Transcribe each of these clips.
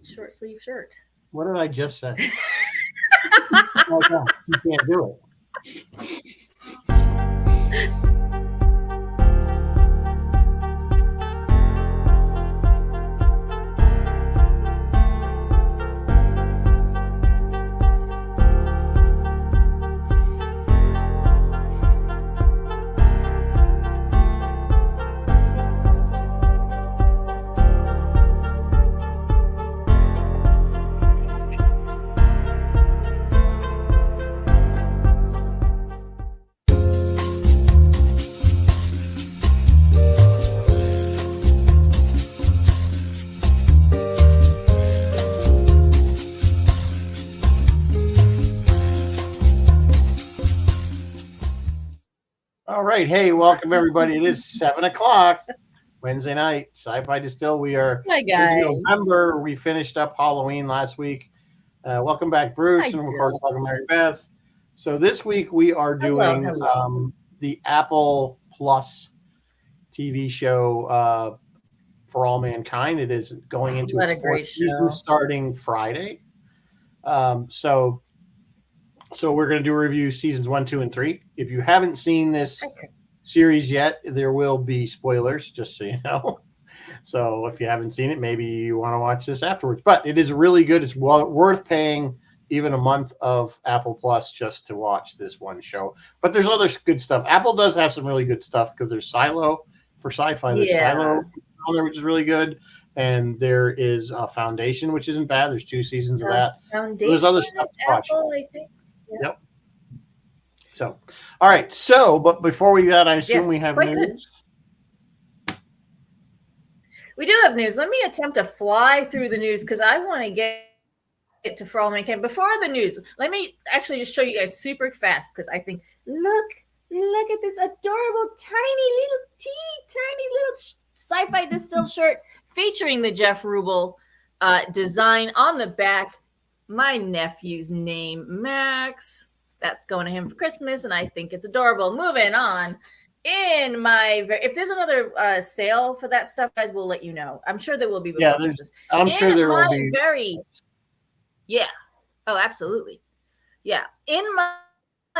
short sleeve shirt. What did I just say? Oh, God, you can't do it. All right. Hey, welcome everybody. It is 7:00 Wednesday night. Sci-Fi Distill. We are Hi, into guys. November. We finished up Halloween last week. Welcome back, Bruce, Hi, and of Bill. course, welcome Mary Beth. So this week we are doing the Apple Plus TV show for all mankind. It is going into What its a great fourth season show. starting Friday. So we're going to do a review seasons 1, 2, and 3. If you haven't seen this Okay. series yet, there will be spoilers, just so you know. So if you haven't seen it, maybe you want to watch this afterwards. But it is really good. It's worth paying even a month of Apple Plus just to watch this one show. But there's other good stuff. Apple does have some really good stuff because there's Silo for sci-fi. There's Silo on there, which is really good. And there is Foundation, which isn't bad. There's 2 seasons of that. Foundation There's other stuff to watch. Apple, I think. Yep. So, all right. So, but before we do that, I assume we have news. We do have news. Let me attempt to fly through the news because I want to get to For All Mankind. Before the news, let me actually just show you guys super fast because I think, look at this adorable, teeny little Sci-Fi Distill shirt featuring the Jeff Rubel design on the back. My nephew's name, Max. That's going to him for Christmas, and I think it's adorable. Moving on. If there's another sale for that stuff, guys, we'll let you know. I'm sure there will be. I'm sure there will be. Oh, absolutely. Yeah. In my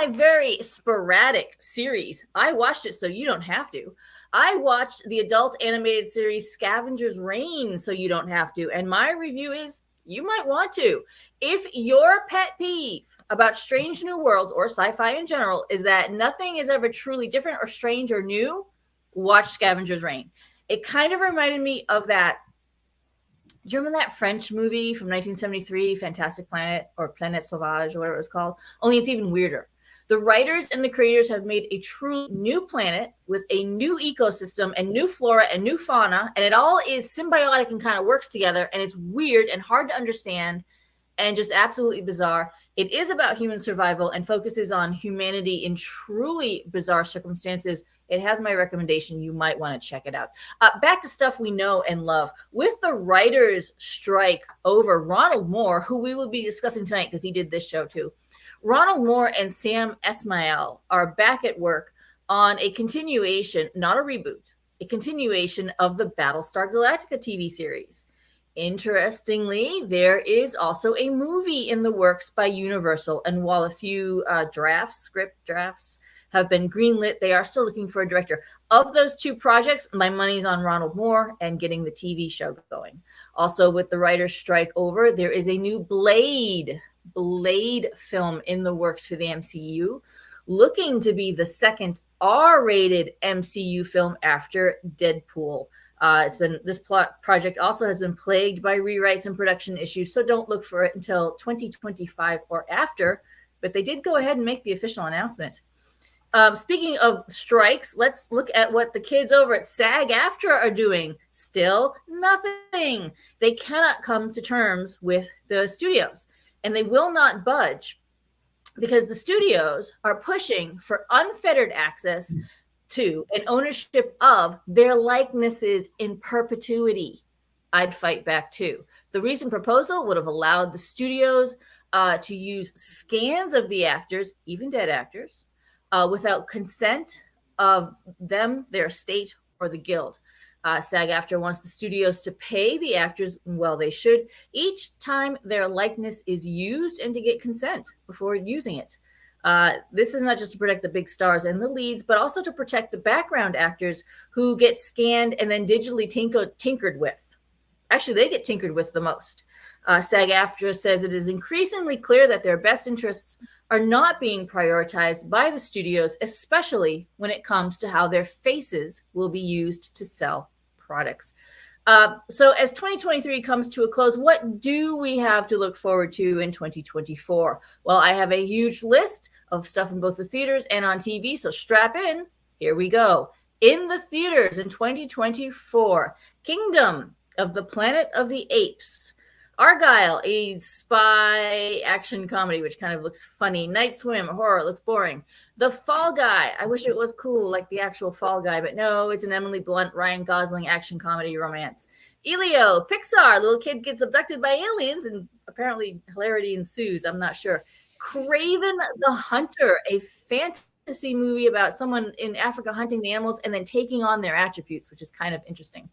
very sporadic series, I watched it so you don't have to. I watched the adult animated series Scavenger's Reign so you don't have to. And my review is you might want to. If your pet peeve about Strange New Worlds or sci-fi in general is that nothing is ever truly different or strange or new, watch Scavenger's Reign. It kind of reminded me of that. Do you remember that French movie from 1973, Fantastic Planet or Planète Sauvage or whatever it was called? Only it's even weirder. The writers and the creators have made a true new planet with a new ecosystem and new flora and new fauna, and it all is symbiotic and kind of works together, and it's weird and hard to understand and just absolutely bizarre. It is about human survival and focuses on humanity in truly bizarre circumstances. It has my recommendation. You might want to check it out. Back to stuff we know and love. With the writers' strike over, Ronald Moore, who we will be discussing tonight because he did this show too, Ronald Moore and Sam Esmail are back at work on a continuation, not a reboot, a continuation of the Battlestar Galactica TV series. Interestingly, there is also a movie in the works by Universal, and while a few script drafts have been greenlit, they are still looking for a director. Of those 2 projects, my money's on Ronald Moore and getting the TV show going. Also, with the writer's strike over, there is a new Blade film in the works for the MCU, looking to be the second R-rated MCU film after Deadpool. This project also has been plagued by rewrites and production issues, so don't look for it until 2025 or after. But they did go ahead and make the official announcement. Speaking of strikes, let's look at what the kids over at SAG-AFTRA are doing. Still nothing. They cannot come to terms with the studios, and they will not budge because the studios are pushing for unfettered access to and ownership of their likenesses in perpetuity. I'd fight back too. The recent proposal would have allowed the studios to use scans of the actors, even dead actors, without consent of them, their estate, or the guild. SAG-AFTRA wants the studios to pay the actors, well, they should, each time their likeness is used and to get consent before using it. This is not just to protect the big stars and the leads, but also to protect the background actors who get scanned and then digitally tinkered with. Actually, they get tinkered with the most. SAG-AFTRA says it is increasingly clear that their best interests are not being prioritized by the studios, especially when it comes to how their faces will be used to sell products. So as 2023 comes to a close, what do we have to look forward to in 2024? Well, I have a huge list of stuff in both the theaters and on TV, so strap in. Here we go. In the theaters in 2024, Kingdom of the Planet of the Apes. Argyle, a spy action comedy, which kind of looks funny. Night Swim, horror, looks boring. The Fall Guy, I wish it was cool like the actual Fall Guy, but no, it's an Emily Blunt, Ryan Gosling action comedy romance. Elio, Pixar, little kid gets abducted by aliens and apparently hilarity ensues. I'm not sure. Craven the Hunter, a fantasy movie about someone in Africa hunting the animals and then taking on their attributes, which is kind of interesting.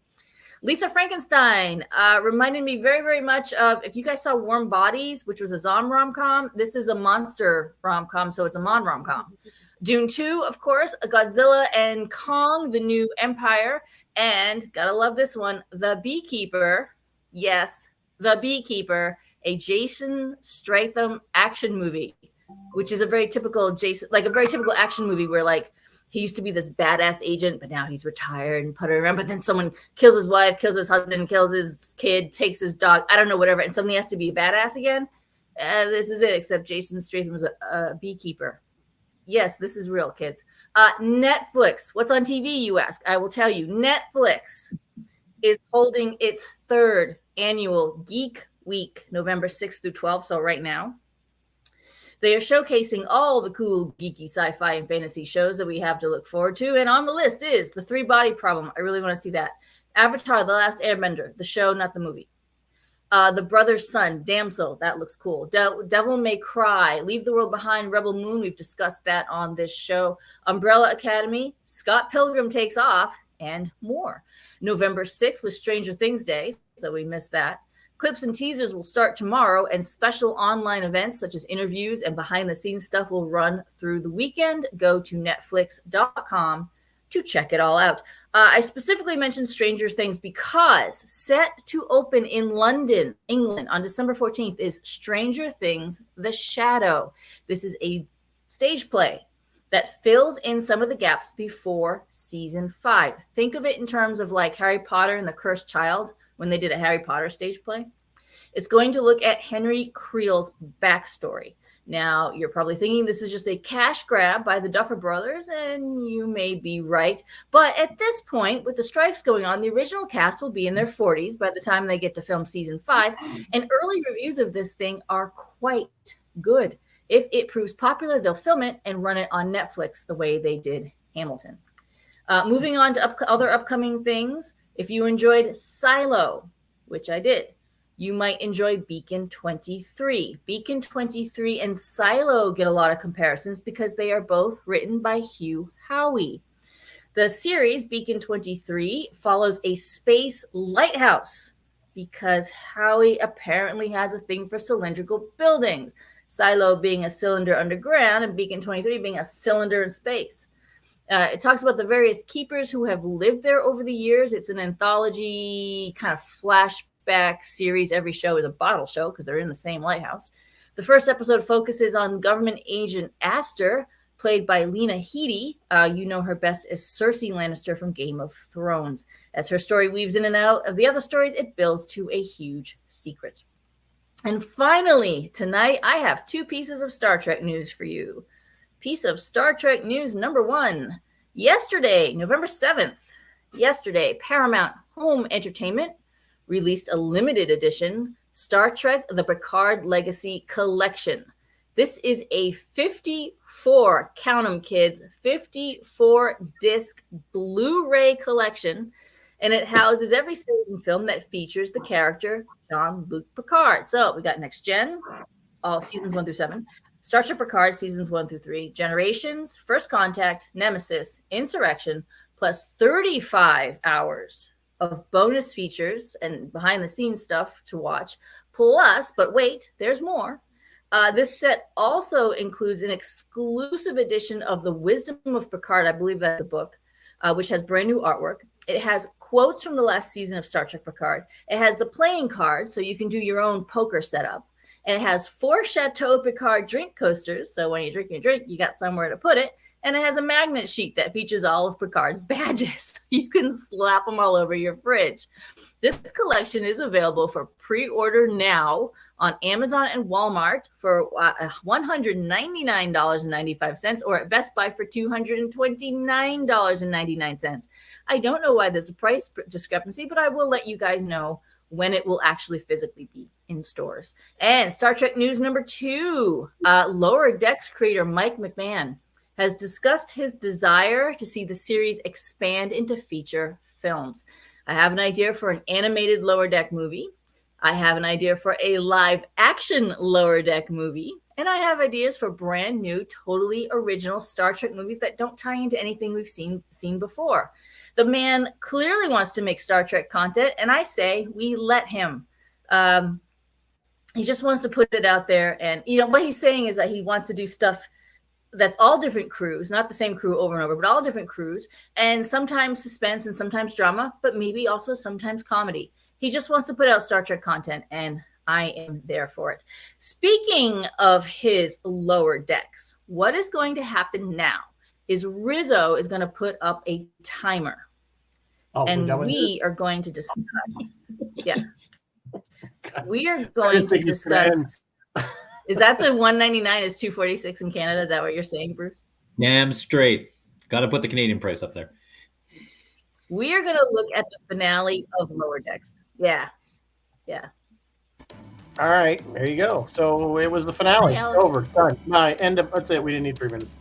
Lisa Frankenstein reminded me very, very much of, if you guys saw Warm Bodies, which was a zombie rom-com, this is a monster rom-com, so it's a mon rom-com. Dune 2, of course, Godzilla and Kong, the New Empire, and gotta love this one, The Beekeeper. Yes, The Beekeeper, a Jason Statham action movie, which is a very typical action movie where like he used to be this badass agent, but now he's retired and put around. But then someone kills his wife, kills his husband, kills his kid, takes his dog. I don't know, whatever. And suddenly has to be a badass again. This is it, except Jason Statham was a beekeeper. Yes, this is real, kids. Netflix. What's on TV, you ask? I will tell you. Netflix is holding its 3rd annual Geek Week, November 6th through 12th. So right now. They are showcasing all the cool, geeky sci-fi and fantasy shows that we have to look forward to. And on the list is The 3-Body Problem. I really want to see that. Avatar, The Last Airbender, the show, not the movie. The Brother's Son, Damsel, that looks cool. Devil May Cry, Leave the World Behind, Rebel Moon, we've discussed that on this show. Umbrella Academy, Scott Pilgrim Takes Off, and more. November 6th was Stranger Things Day, so we missed that. Clips and teasers will start tomorrow, and special online events such as interviews and behind-the-scenes stuff will run through the weekend. Go to netflix.com to check it all out. I specifically mentioned Stranger Things because set to open in London, England on December 14th is Stranger Things The Shadow. This is a stage play that fills in some of the gaps before season 5. Think of it in terms of like Harry Potter and the Cursed Child when they did a Harry Potter stage play. It's going to look at Henry Creel's backstory. Now, you're probably thinking this is just a cash grab by the Duffer Brothers, and you may be right. But at this point, with the strikes going on, the original cast will be in their 40s by the time they get to film season 5, and early reviews of this thing are quite good. If it proves popular, they'll film it and run it on Netflix the way they did Hamilton. Moving on to other upcoming things. If you enjoyed Silo, which I did, you might enjoy Beacon 23. Beacon 23 and Silo get a lot of comparisons because they are both written by Hugh Howey. The series, Beacon 23, follows a space lighthouse because Howey apparently has a thing for cylindrical buildings. Silo being a cylinder underground and Beacon 23 being a cylinder in space. It talks about the various keepers who have lived there over the years. It's an anthology kind of flashback series. Every show is a bottle show because they're in the same lighthouse. The first episode focuses on government agent Aster, played by Lena Headey. You know her best as Cersei Lannister from Game of Thrones. As her story weaves in and out of the other stories, it builds to a huge secret. And finally, tonight, I have 2 pieces of Star Trek news for you. Piece of Star Trek news number 1. Yesterday, November 7th, Paramount Home Entertainment released a limited edition Star Trek The Picard Legacy Collection. This is a 54, count 'em kids, 54 disc Blu-ray collection, and it houses every season film that features the character Jean-Luc Picard. So we got Next Gen, all seasons 1 through 7. Star Trek Picard, seasons 1 through 3, Generations, First Contact, Nemesis, Insurrection, plus 35 hours of bonus features and behind the scenes stuff to watch. Plus, but wait, there's more. This set also includes an exclusive edition of The Wisdom of Picard. I believe that's the book, which has brand new artwork. It has quotes from the last season of Star Trek Picard. It has the playing cards, so you can do your own poker setup. And it has 4 Chateau Picard drink coasters, so when you drink your drink, you got somewhere to put it. And it has a magnet sheet that features all of Picard's badges. You can slap them all over your fridge. This collection is available for pre-order now on Amazon and Walmart for $199.95 or at Best Buy for $229.99. I don't know why there's a price discrepancy, but I will let you guys know when it will actually physically be in stores. And Star Trek news number 2, Lower Decks creator Mike McMahon has discussed his desire to see the series expand into feature films. I have an idea for an animated Lower Deck movie. I have an idea for a live action Lower Deck movie. And I have ideas for brand new, totally original Star Trek movies that don't tie into anything we've seen before. The man clearly wants to make Star Trek content, and I say we let him. He just wants to put it out there. And, what he's saying is that he wants to do stuff that's all different crews, not the same crew over and over, but all different crews, and sometimes suspense and sometimes drama, but maybe also sometimes comedy. He just wants to put out Star Trek content, and I am there for it. Speaking of his Lower Decks, what is going to happen now is Rizzo is going to put up a timer, and we are going to discuss. Yeah, we are going to discuss. Is that the 199 is 246 in Canada? Is that what you're saying, Bruce? Damn straight. Got to put the Canadian price up there. We are going to look at the finale of Lower Decks. Yeah. All right, there you go. So it was the finale. Over. Done. End of. That's it. We didn't need 3 minutes.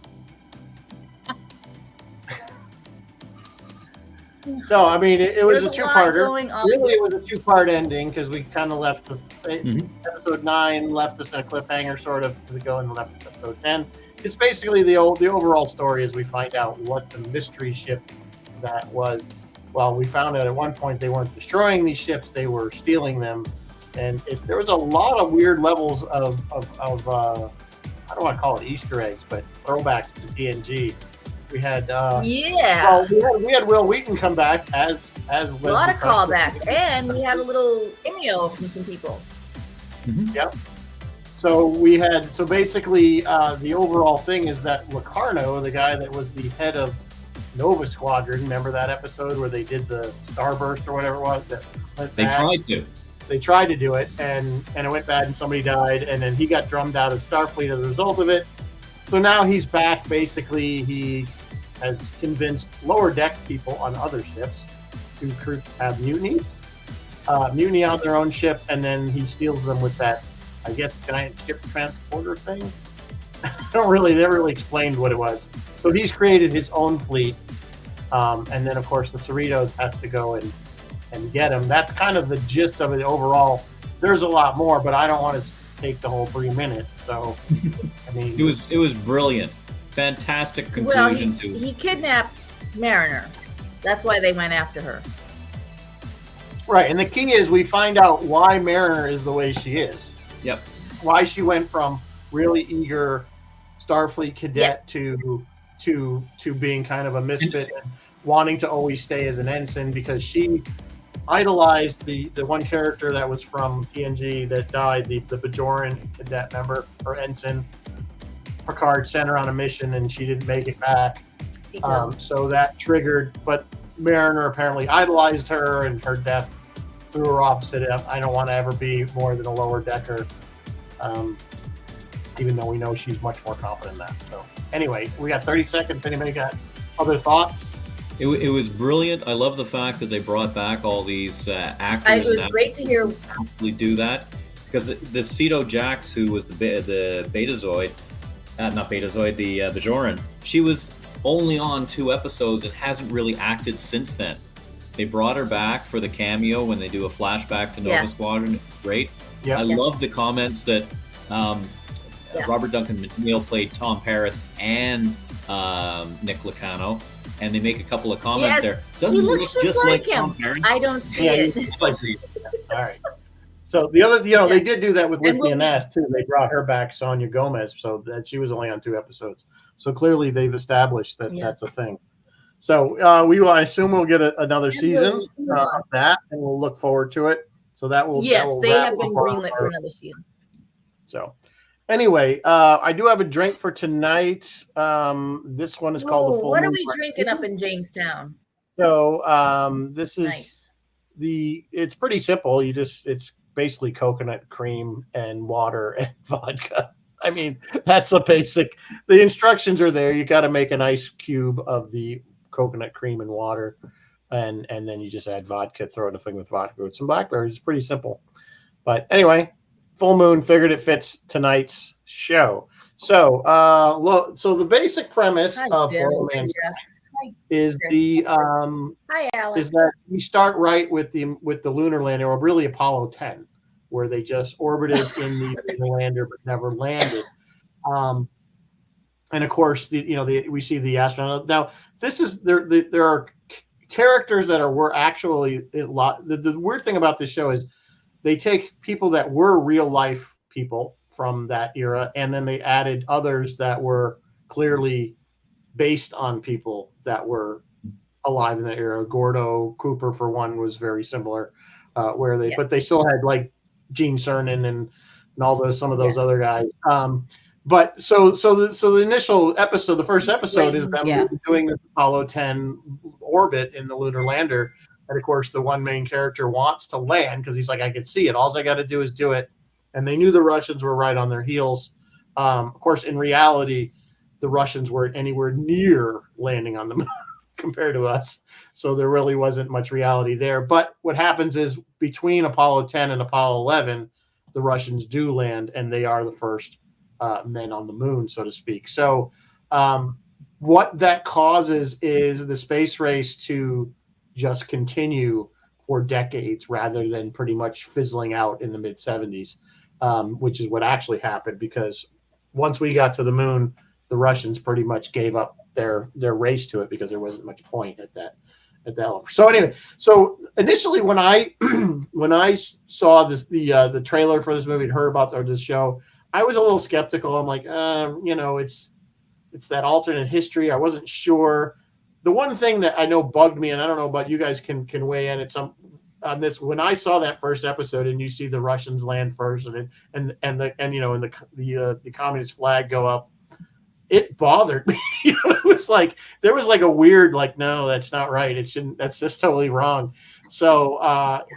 No, I mean it was a two-parter. Really, it was a 2-part ending because we kind of left episode 9 left us in a cliffhanger, sort of, to go and left episode 10. It's basically the overall story as we find out what the mystery ship that was. Well, we found out at one point they weren't destroying these ships; they were stealing them, and there was a lot of weird levels of I don't want to call it Easter eggs, but throwbacks to TNG. We had Well, we had Will Wheaton come back as a lot of callbacks, and we had a little cameo from some people. Mm-hmm. Yep. So basically the overall thing is that Locarno, the guy that was the head of Nova Squadron, remember that episode where they did the starburst or whatever it was? They tried to do it, and it went bad, and somebody died, and then he got drummed out of Starfleet as a result of it. So now he's back. Basically, he has convinced Lower Deck people on other ships to have mutiny on their own ship, and then he steals them with that, I guess, giant ship transporter thing. They never really explained what it was. So he's created his own fleet, and then of course the Cerritos has to go and get him. That's kind of the gist of it overall. There's a lot more, but I don't want to take the whole 3 minutes. So I mean, it was brilliant, fantastic conclusion. Well, he kidnapped Mariner. That's why they went after her. Right, and the key is we find out why Mariner is the way she is. Yep. Why she went from really eager Starfleet cadet to being kind of a misfit and wanting to always stay as an ensign, because she idolized the one character that was from TNG that died, the Bajoran cadet member or ensign. Picard sent her on a mission and she didn't make it back. So that triggered, but Mariner apparently idolized her, and her death threw her opposite. I don't want to ever be more than a lower decker, even though we know she's much more competent than that. So anyway, we got 30 seconds. Anybody got other thoughts? It was brilliant. I love the fact that they brought back all these actors. It was great to hear. Actually do that, because the Ceto Jax, who was the Betazoid, not Betazoid, the Bajoran, she was only on 2 episodes and hasn't really acted since then. They brought her back for the cameo when they do a flashback to Nova Squadron. Great. Yep. I love the comments that Robert Duncan McNeil played Tom Paris and Nick Lucano. and they make a couple of comments Yes, there. he Doesn't he look looks just like him. Tom Parry? I don't see Yeah, it. Like, see, All right. So the other, they did do that with And Whitney and Nass too. They brought her back, Sonia Gomez, so that she was only on 2 episodes. So clearly they've established that that's a thing. So I assume we'll get another season of that, and we'll look forward to it. So that will they have been greenlit for another season. So anyway, I do have a drink for tonight. This one is called the Full What Moon are we drinking up in Jamestown? So this is Nice. It's pretty simple. It's basically coconut cream and water and vodka. I mean, that's the basic. The instructions are there. You got to make an ice cube of the coconut cream and water, and then you just add vodka, throw in a thing with vodka with some blackberries. It's pretty simple. But anyway, Full Moon, figured it fits tonight's show. So so the basic premise of Full Moon is Hi, Alex. is that we start right with the lunar lander, or really Apollo 10, where they just orbited in the lunar lander but never landed. And of course, we see the astronaut. Now, this is there are characters that were actually a lot. The weird thing about this show is they take people that were real life people from that era, and then they added others that were clearly based on people that were alive in that era. Gordo Cooper, for one, was very similar, but they still had like Gene Cernan and all some of those other guys. But so the initial episode, the first episode, is them doing the Apollo 10 orbit in the lunar lander. And of course, the one main character wants to land because he's like, I can see it. All I got to do is do it. And they knew the Russians were right on their heels. Of course, in reality, the Russians weren't anywhere near landing on the moon compared to us. So there really wasn't much reality there. But what happens is between Apollo 10 and Apollo 11, the Russians do land, and they are the first men on the moon, so to speak. So what that causes is the space race to just continue for decades rather than pretty much fizzling out in the mid 70s, which is what actually happened, because once we got to the moon, the Russians pretty much gave up their race to it because there wasn't much point at that level. So anyway, so initially when I saw the trailer for this movie and heard about this show, I was a little skeptical. I'm like, it's that alternate history. I wasn't sure. The one thing that I know bugged me, and I don't know about you guys, can weigh in on this. When I saw that first episode and you see the Russians land first and the communist flag go up, it bothered me. It was like there was like a weird, like, no, that's not right. It shouldn't. That's just totally wrong. So,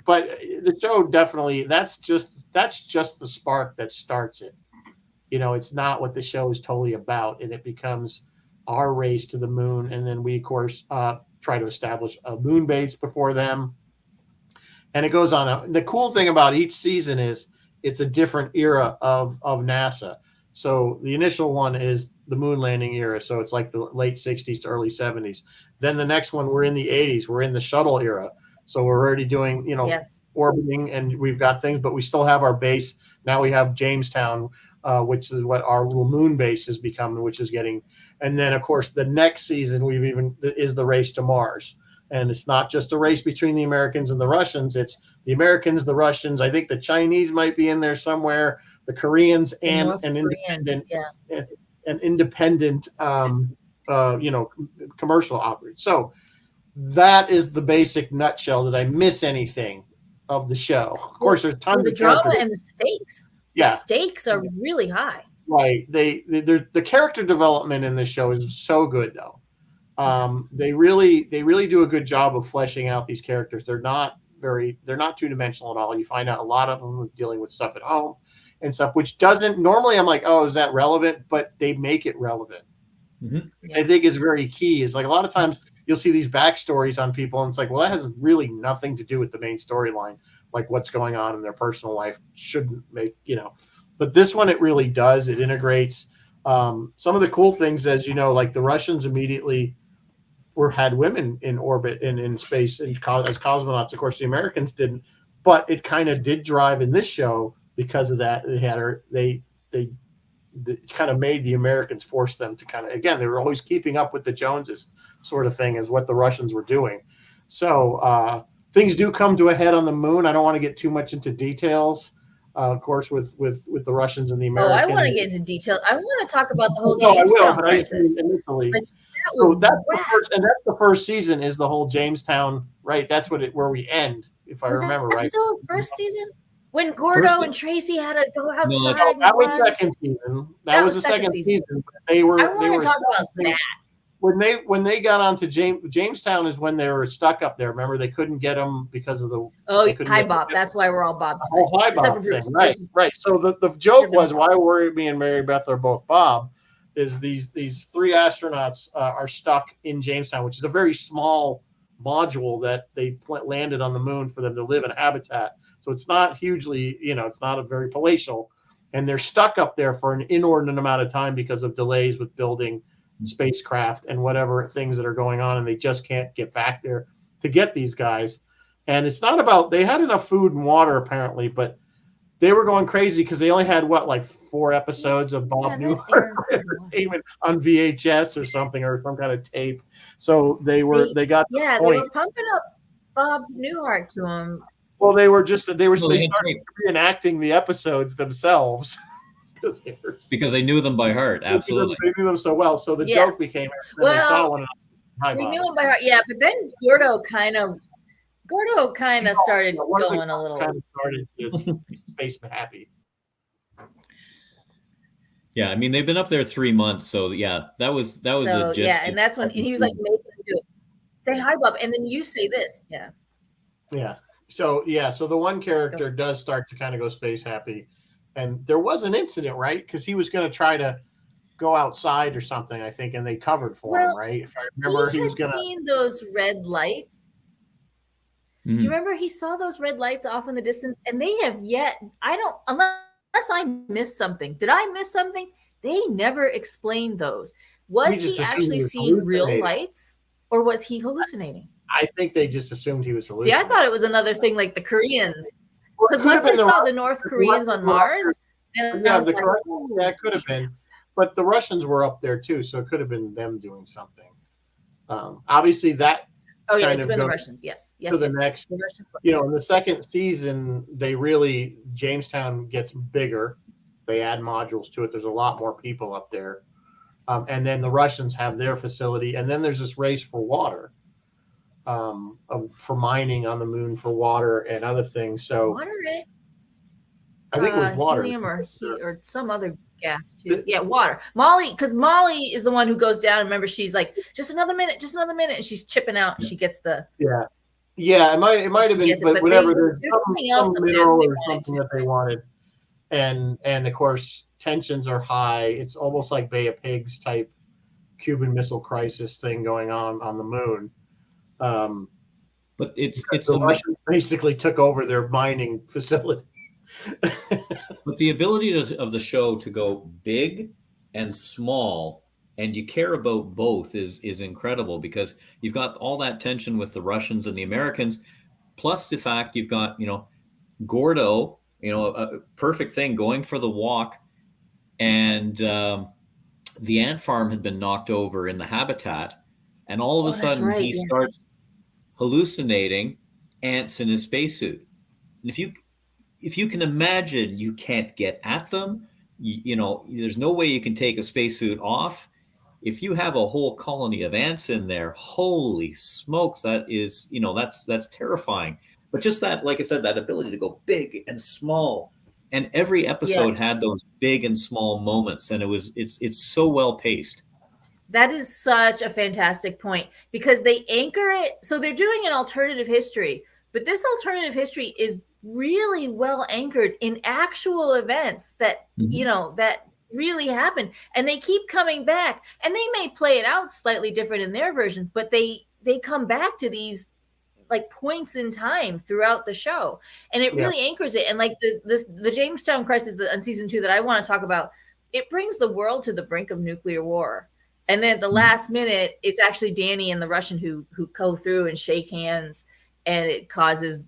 but the show definitely that's just the spark that starts it. It's not what the show is totally about, and it becomes our race to the moon, and then we of course try to establish a moon base before them, and it goes on. The cool thing about each season is it's a different era of NASA. So the initial one is the moon landing era. So it's like the late 60s to early 70s. Then the next one, we're in the 80s. We're in the shuttle era. So we're already doing, orbiting, and we've got things, but we still have our base. Now we have Jamestown, which is what our little moon base is becoming, which is getting. And then, of course, the next season is the race to Mars. And it's not just a race between the Americans and the Russians. It's the Americans, the Russians. I think the Chinese might be in there somewhere. The Koreans and an independent, commercial operation. So that is the basic nutshell. Did I miss anything of the show? Of course, there's tons of drama characters. And the stakes. Yeah, the stakes are really high. Right. The character development in this show is so good, though. They really do a good job of fleshing out these characters. They're not two-dimensional at all. You find out a lot of them dealing with stuff at home and stuff, which doesn't normally. I'm like, oh, is that relevant? But they make it relevant. Mm-hmm. Yes. I think is very key. Is like a lot of times you'll see these backstories on people, and it's like, well, that has really nothing to do with the main storyline. Like what's going on in their personal life shouldn't make, But this one, it really does. It integrates some of the cool things, as like the Russians immediately had women in orbit and in space and as cosmonauts. Of course, the Americans didn't, but it kind of did drive in this show because of that. They kind of made the Americans force them to kind of, again, they were always keeping up with the Joneses sort of thing is what the Russians were doing. So things do come to a head on the moon. I don't want to get too much into details, of course, with the Russians and the Americans. I want to get into detail. I want to talk about the whole I will, Jamestown but I just crisis. initially. Like, that So was that's the whack. first, and that's the first season is the whole Jamestown, right? That's where we end, if I remember that right. still the first season? When Gordo and Tracy had to go outside No, and that was run? second season. That was the second season. But I want to talk about that. When they got onto Jamestown is when they were stuck up there. Remember, they couldn't get them because of the hi Bob. That's why we're all Bob. Oh, hi Bob thing. Right. So the joke was why me and Mary Beth are both Bob. Is these three astronauts are stuck in Jamestown, which is a very small module that they landed on the moon for them to live in a habitat. So it's not hugely, it's not a very palatial, and they're stuck up there for an inordinate amount of time because of delays with building spacecraft and whatever things that are going on, and they just can't get back there to get these guys. And it's not about, they had enough food and water apparently, but they were going crazy because they only had like 4 episodes of Bob Newhart Entertainment on VHS or something, or some kind of tape. So they got they were pumping up Bob Newhart to them. Well, they started reenacting the episodes themselves because they knew them by heart. Absolutely, they knew them so well. So the joke became they saw one another. They knew them by heart, but then Gordo kind of started going a little. Kind of started to space happy. Yeah, I mean they've been up there 3 months, so that was so, a gist. And that's when he was like, making them do it. Say hi, Bob, and then you say this, yeah. So the one character does start to kind of go space happy, and there was an incident, right? Because he was going to try to go outside or something, I think, and they covered for him, right? If I remember, he was going to seen those red lights. Mm-hmm. Do you remember he saw those red lights off in the distance? And they have yet, unless I missed something. Did I miss something? They never explained those. Was he actually seeing real lights, or was he hallucinating? I think they just assumed he was hallucinating. See, I thought it was another thing like the Koreans. Because once I saw the North Koreans on Mars, it could have been. But the Russians were up there too, so it could have been them doing something. Obviously, that. Oh yeah, it's been the Russians. Yes. To the next, in the second season, Jamestown gets bigger. They add modules to it. There's a lot more people up there, and then the Russians have their facility, and then there's this race for water, for mining on the moon for water and other things. So water, I think it was water, helium or some other gas too. Water. Molly, because Molly is the one who goes down. Remember, she's like, just another minute, and she's chipping out. And she gets the It might have been, but whatever. There's something else, mineral or something that they wanted, and of course tensions are high. It's almost like Bay of Pigs type Cuban Missile Crisis thing going on the moon. But it's the Russians basically took over their mining facility. But the ability of the show to go big and small, and you care about both, is incredible, because you've got all that tension with the Russians and the Americans, plus the fact you've got Gordo, a perfect thing, going for the walk, and the ant farm had been knocked over in the habitat, and all of a sudden he starts hallucinating ants in his spacesuit. And if you can imagine, you can't get at them. There's no way you can take a spacesuit off. If you have a whole colony of ants in there, holy smokes, that is, that's terrifying. But just that, like I said, that ability to go big and small, and every episode had those big and small moments, and it's so well paced. That is such a fantastic point, because they anchor it. So they're doing an alternative history, but this alternative history is really well anchored in actual events that that really happened, and they keep coming back, and they may play it out slightly different in their version, but they come back to these like points in time throughout the show, and it really anchors it. And like the Jamestown crisis on season 2 that I want to talk about, it brings the world to the brink of nuclear war, and then at the last minute it's actually Danny and the Russian who go through and shake hands, and it causes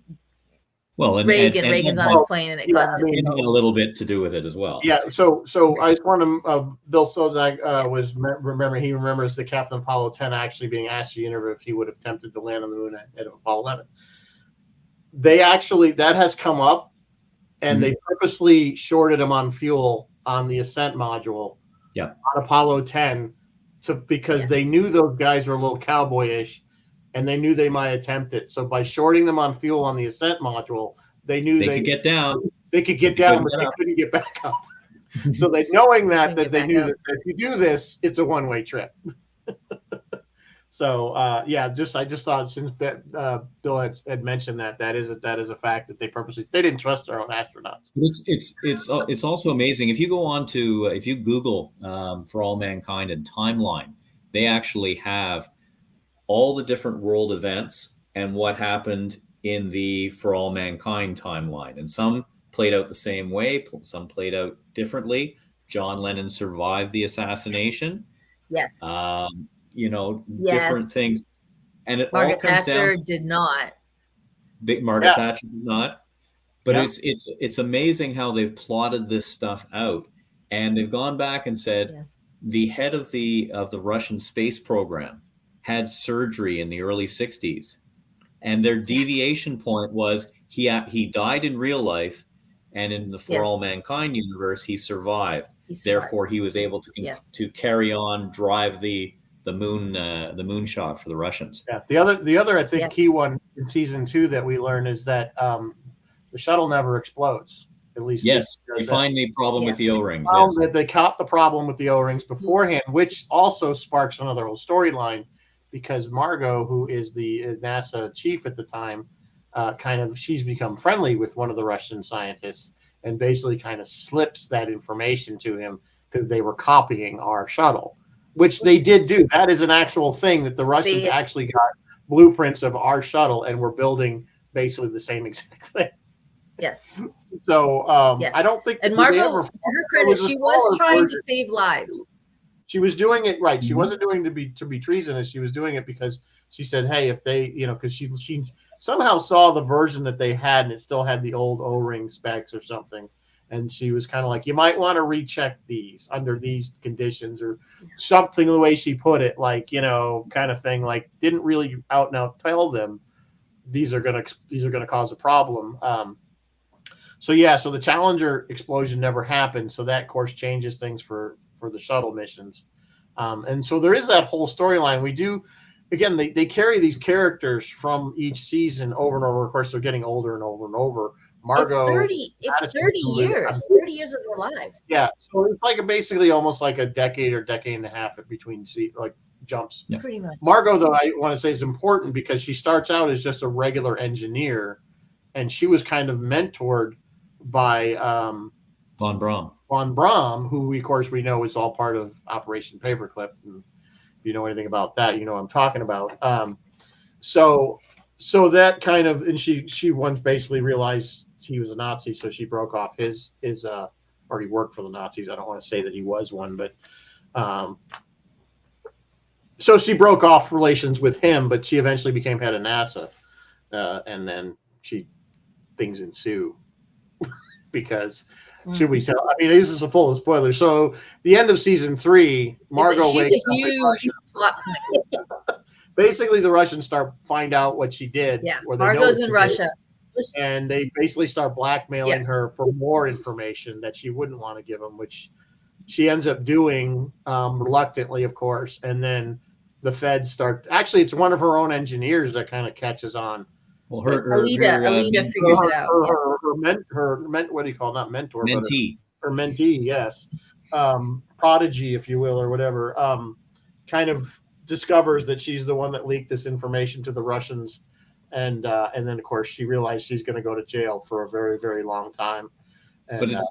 Well, and Reagan's on his plane and it causes well, Reagan's and on his plane and it causes it had a little bit to do with it as well. Yeah, so I just want to Bill Sozak he remembers the Captain Apollo 10 actually being asked to interview if he would have attempted to land on the moon at Apollo 11. They actually, that has come up, and they purposely shorted him on fuel on the ascent module on Apollo 10 because they knew those guys were a little cowboyish and they knew they might attempt it. So by shorting them on fuel on the ascent module, they knew they could get down. They could get down, but they couldn't get back up. So knowing that they knew that if you do this, it's a one-way trip. So I just thought since Bill had mentioned that is a fact that they didn't trust their own astronauts. It's also amazing if you go on to if you Google For All Mankind and timeline, they actually have all the different world events and what happened in the For All Mankind timeline, and some played out the same way, some played out differently. John Lennon survived the assassination. Yes. Different things. And it Margaret all comes Thatcher down to, did not. Margaret Thatcher did not. But it's amazing how they've plotted this stuff out. And they've gone back and said the head of the Russian space program had surgery in the early 60s. And their deviation point was he died in real life, and in the For All Mankind universe, he survived. Therefore, he was able to carry on, drive the moon shot for the Russians. Yeah. The other I think key one in season 2 that we learn is that the shuttle never explodes. At least they find the problem with the O-rings. They caught the problem with the O-rings beforehand, which also sparks another whole storyline, because Margot, who is the NASA chief at the time, she's become friendly with one of the Russian scientists and basically kind of slips that information to him because they were copying our shuttle, which they did do. That is an actual thing that the Russians actually got blueprints of our shuttle and were building basically the same exact thing. Yes. So I don't think. And Margot, to her credit, she was trying to save lives. She was doing it right. She wasn't doing it to be treasonous. She was doing it because she said, "Hey, if they, because she somehow saw the version that they had and it still had the old O-ring specs or something, and she was kind of like, you might want to recheck these under these conditions or something." The way she put it, like kind of thing, like didn't really out and out tell them these are gonna cause a problem. So the Challenger explosion never happened. So that, of course, changes things for the shuttle missions. And so there is that whole storyline. We do, again, they carry these characters from each season over and over. Of course, they're getting older and over and over. Margot, it's 30 years, 30 years of their lives. Yeah. So it's like basically almost like a decade or decade and a half between jumps. Yeah. Pretty much. Margot, though, I want to say is important because she starts out as just a regular engineer, and she was kind of mentored by von Braun, who of course we know is all part of Operation Paperclip. And if you know anything about that, you know what I'm talking about. So that kind of, and she once basically realized he was a Nazi, so she broke off his or he worked for the Nazis. I don't want to say that he was one, but so she broke off relations with him, but she eventually became head of NASA, and then things ensue. Because should we tell? I mean, this is a full of spoilers. So the end of season 3, Margot wakes up. Huge plot point. Basically, the Russians find out what she did. Yeah, Margot's in Russia, and they basically start blackmailing her for more information that she wouldn't want to give them, which she ends up doing reluctantly, of course. And then the feds start. Actually, it's one of her own engineers that kind of catches on. Well, Alita figures it out. What do you call it? Not mentor, mentee. But her mentee, yes, prodigy, if you will, or whatever. Kind of discovers that she's the one that leaked this information to the Russians, and then of course she realized she's going to go to jail for a very, very long time. And, but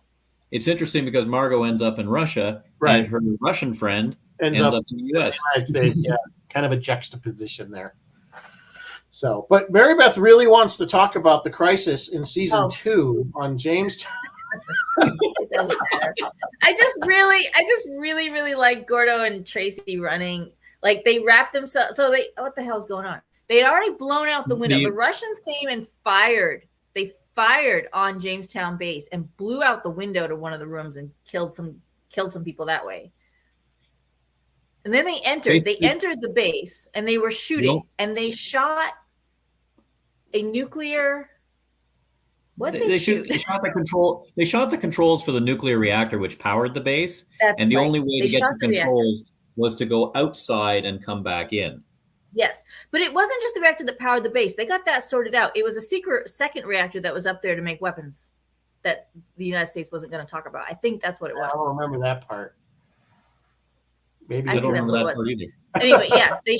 it's interesting because Margot ends up in Russia, right? And her Russian friend ends up in the U.S. United States. Yeah, kind of a juxtaposition there. So, but Mary Beth really wants to talk about the crisis in season 2 on Jamestown. It doesn't matter. I just really like Gordo and Tracy running. Like they wrapped themselves. So what the hell's going on? They had already blown out the window. The Russians came and fired. They fired on Jamestown base and blew out the window to one of the rooms and killed some people that way. And then they entered the base and they were shooting and they shot a nuclear. What they shoot? They shot the control. They shot the controls for the nuclear reactor, which powered the base. That's and the right. only way They to get shot the the controls was to go outside and come back in. Yes, but it wasn't just the reactor that powered the base. They got that sorted out. It was a secret second reactor that was up there to make weapons that the United States wasn't going to talk about. I think that's what it was. I don't remember that part. Maybe I I don't think that's remember what that it was. part either. Anyway, yeah, they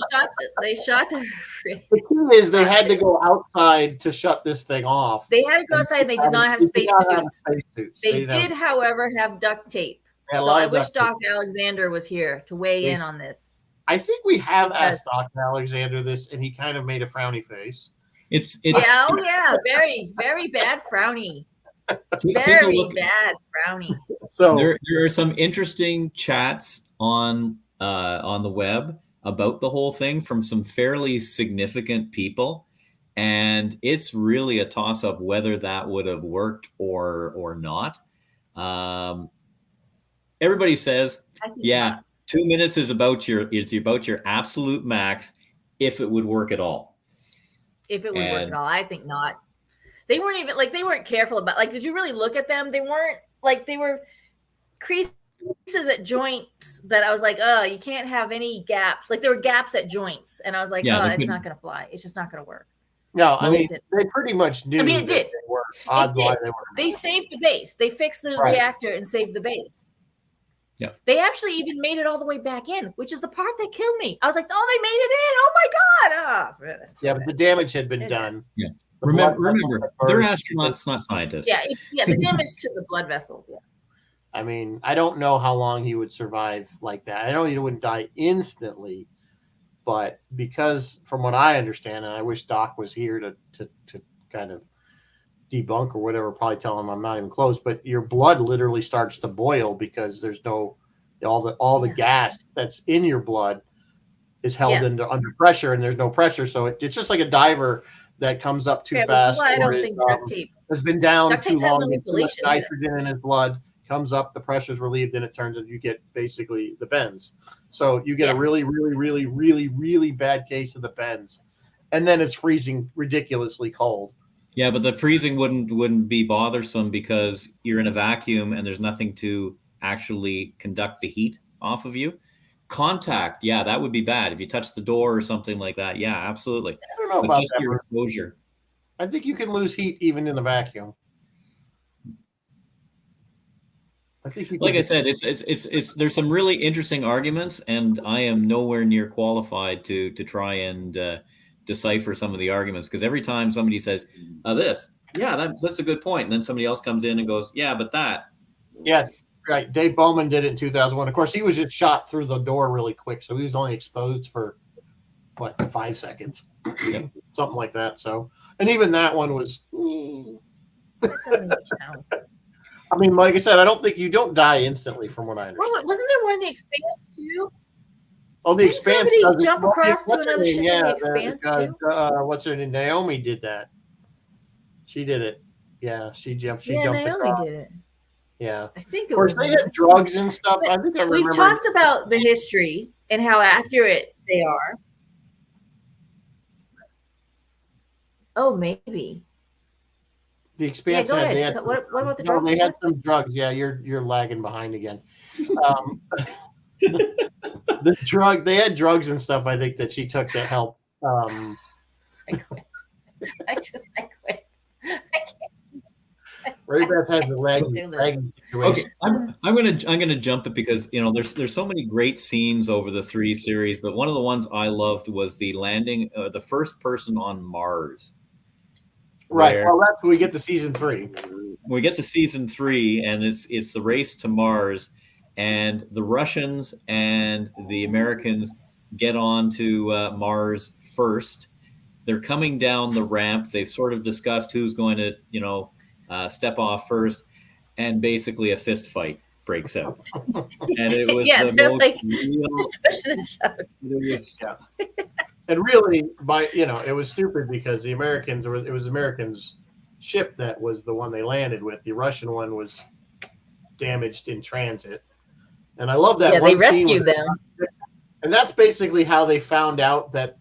shot the. The key is they had to go outside to shut this thing off. They had to go outside. And they did not have spacesuits. Spacesuits. They did, however, have duct tape. So I wish Doc Alexander was here to weigh in on this. I think we have asked Dr. Alexander this, and he kind of made a frowny face. It's Very, very bad frowny. Take Very bad frowny. So there are some interesting chats on the web about the whole thing from some fairly significant people, and it's really a toss-up whether that would have worked or not. Everybody says, yeah. 2 minutes is about your absolute max if it would work at all. If it would work at all, I think not. They weren't even they weren't careful about did you really look at them? They weren't they were creases at joints that I was like, oh, you can't have any gaps. There were gaps at joints, and I was like, it's not gonna fly. It's just not gonna work. No, I mean they pretty much knew. I mean, it did. Odds why they saved the base. They fixed the reactor and saved the base. Yeah. They actually even made it all the way back in, which is the part that killed me. I was like, oh, they made it in. Oh my God. Yeah, but the damage had been done. Yeah. Remember, they're astronauts, not scientists. Yeah, the damage to the blood vessels. Yeah. I mean, I don't know how long he would survive like that. I know he wouldn't die instantly, but because from what I understand, and I wish Doc was here to kind of debunk or whatever, probably tell him I'm not even close, but your blood literally starts to boil because there's no all the gas that's in your blood is held under pressure, and there's no pressure, so it's just like a diver that comes up too fast. I don't think duct tape has been down too long. No too much nitrogen in his blood comes up, the pressure's relieved, and it turns and you get basically the bends. So you get a really, really, really, really, really bad case of the bends, and then it's freezing ridiculously cold. Yeah, but the freezing wouldn't be bothersome because you're in a vacuum and there's nothing to actually conduct the heat off of you. Contact, that would be bad. If you touch the door or something like that, absolutely. I don't know about just that. Your exposure. I think you can lose heat even in a vacuum. I think you can. Like I said, it's there's some really interesting arguments, and I am nowhere near qualified to try and decipher some of the arguments, because every time somebody says that's a good point, and then somebody else comes in and goes, but that. Yeah, right. Dave Bowman did it in 2001. Of course, he was just shot through the door really quick, so he was only exposed for 5 seconds, something like that. So, and even that one was. Doesn't count. I mean, like I said, I don't think you don't die instantly, from what I understand. Well, wasn't there one in the Expanse too? Oh, the Expanse. Somebody jump across to another ship in the Expanse too? What's her name? Naomi did that. She did it. Yeah, she jumped. She jumped Naomi across. did it. Yeah. I think of course, they had drugs and stuff. I think I remember. We've talked about the history and how accurate they are. Oh, maybe. The Expanse. Go ahead. They had, what about the drugs? They had some drugs. Yeah, you're lagging behind again. They had drugs and stuff, I think, that she took to help. I quit. I quit. I can't. Ray Beth has the lagging situation. Okay, I'm gonna jump it because there's so many great scenes over the 3 series, but one of the ones I loved was the landing, the first person on Mars. Right. Well, that's when we get to season 3. We get to season 3, and it's the race to Mars, and the Russians and the Americans get on to Mars first. They're coming down the ramp. They've sort of discussed who's going to, step off first, and basically a fist fight breaks out. And it was And really, it was stupid because it was Americans ship that was the one they landed with. The Russian one was damaged in transit. And I love that Yeah, one they rescued them. And that's basically how they found out that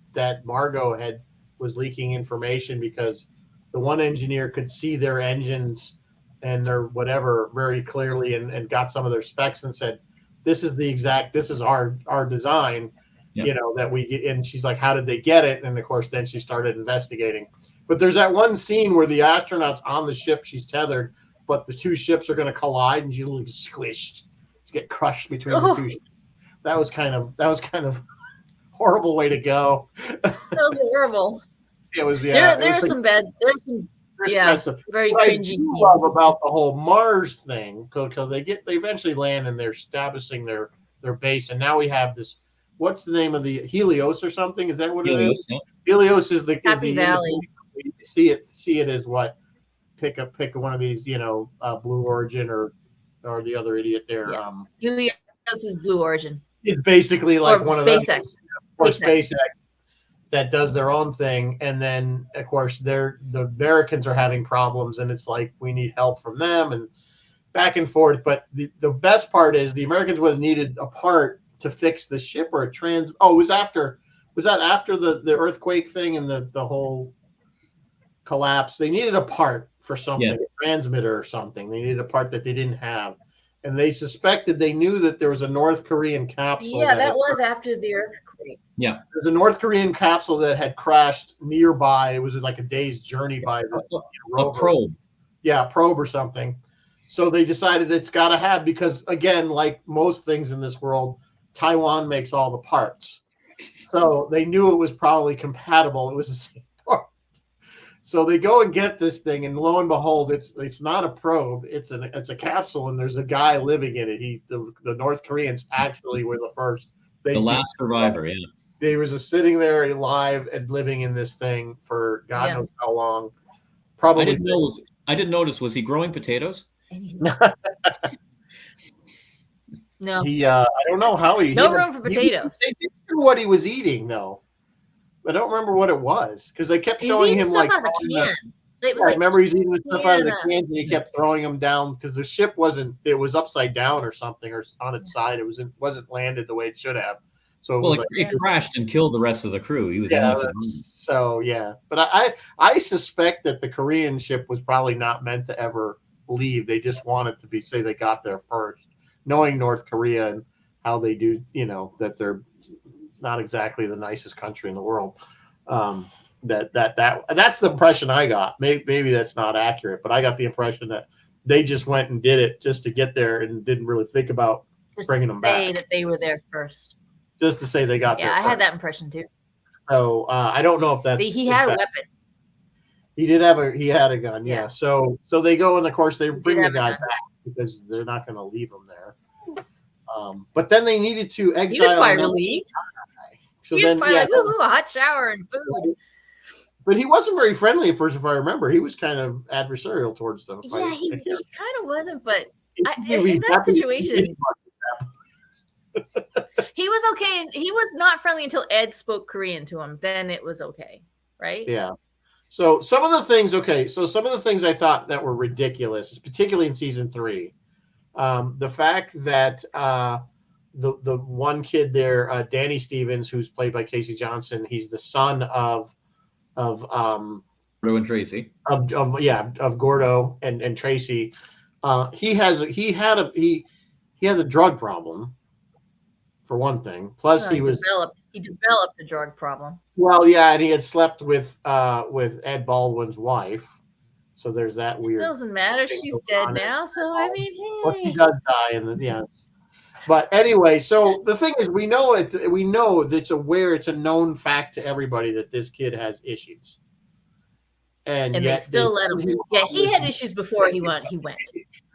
Margot was leaking information, because the one engineer could see their engines and their whatever very clearly, and got some of their specs and said, this is our design, that we get. And she's like, how did they get it? And of course, then she started investigating. But there's that one scene where the astronaut's on the ship, she's tethered, but the two ships are going to collide, and she's like squished, to get crushed between the two ships. That was kind of horrible way to go. That was horrible. It was, There's some very cringy scenes. Love about the whole Mars thing, because they eventually land and they're establishing their base, and now we have this. What's the name of the Helios or something? Is that what it is? Yeah. Helios is the Happy Valley. See it as what? Pick one of these, Blue Origin or the other idiot there. Yeah. Helios is Blue Origin. It's basically like one of SpaceX. Or SpaceX that does their own thing, and then of course the Americans are having problems, and it's like we need help from them, and back and forth. But the best part is the Americans would have needed a part to fix the ship or was that after the earthquake thing and the whole collapse? They needed a part for something, a transmitter or something. They needed a part that they didn't have. And they knew that there was a North Korean capsule. Yeah, that was after the earthquake. Yeah. There's a North Korean capsule that had crashed nearby. It was like a day's journey by a probe. Yeah, a probe or something. So they decided it's got to have, because again, like most things in this world, Taiwan makes all the parts. So they knew it was probably compatible. It was the same part. So they go and get this thing, and lo and behold, it's not a probe. It's a capsule, and there's a guy living in it. The North Koreans actually were the first. The last survivor, yeah. They was sitting there alive and living in this thing for God knows how long. Probably. I didn't notice. Was he growing potatoes? No. I don't know how no room for potatoes. They did know what he was eating though. I don't remember what it was, because they kept showing him like. I remember he's eating the stuff out of the cans, and he kept throwing them down because the ship it was upside down or something, or on its side. It wasn't landed the way it should have. So it crashed and killed the rest of the crew. He was But I suspect that the Korean ship was probably not meant to ever leave. They just wanted to say they got there first, knowing North Korea and how they do. That they're not exactly the nicest country in the world. That's the impression I got. Maybe that's not accurate, but I got the impression that they just went and did it just to get there and didn't really think about bringing them back. That they were there first. Just to say they got there. Yeah, I first. had that impression too. So I don't know if that's. He had a weapon. He had a gun. Yeah. So they go, and of course they bring the guy back because they're not going to leave him there. But then they needed to exile. He was probably relieved. So he was probably like, "Ooh, a hot shower and food." But he wasn't very friendly at first, if I remember. He was kind of adversarial towards them. Yeah, he kind of wasn't, but in that situation, he was okay. He was not friendly until Ed spoke Korean to him. Then it was okay, right? Yeah. So some of the things I thought that were ridiculous, particularly in season 3, the fact that the one kid there, Danny Stevens, who's played by Casey Johnson, he's the son of Gordo and Tracy. Of Gordo and Tracy. He had a drug problem, for one thing. Plus, he developed a drug problem. Well, yeah, and he had slept with Ed Baldwin's wife. So there's that weird. It doesn't matter. She's dead now. So I mean, hey. Well, she does die, But anyway, so the thing is, we know that it's a known fact to everybody that this kid has issues, and they still let him. Yeah, he had issues before he went.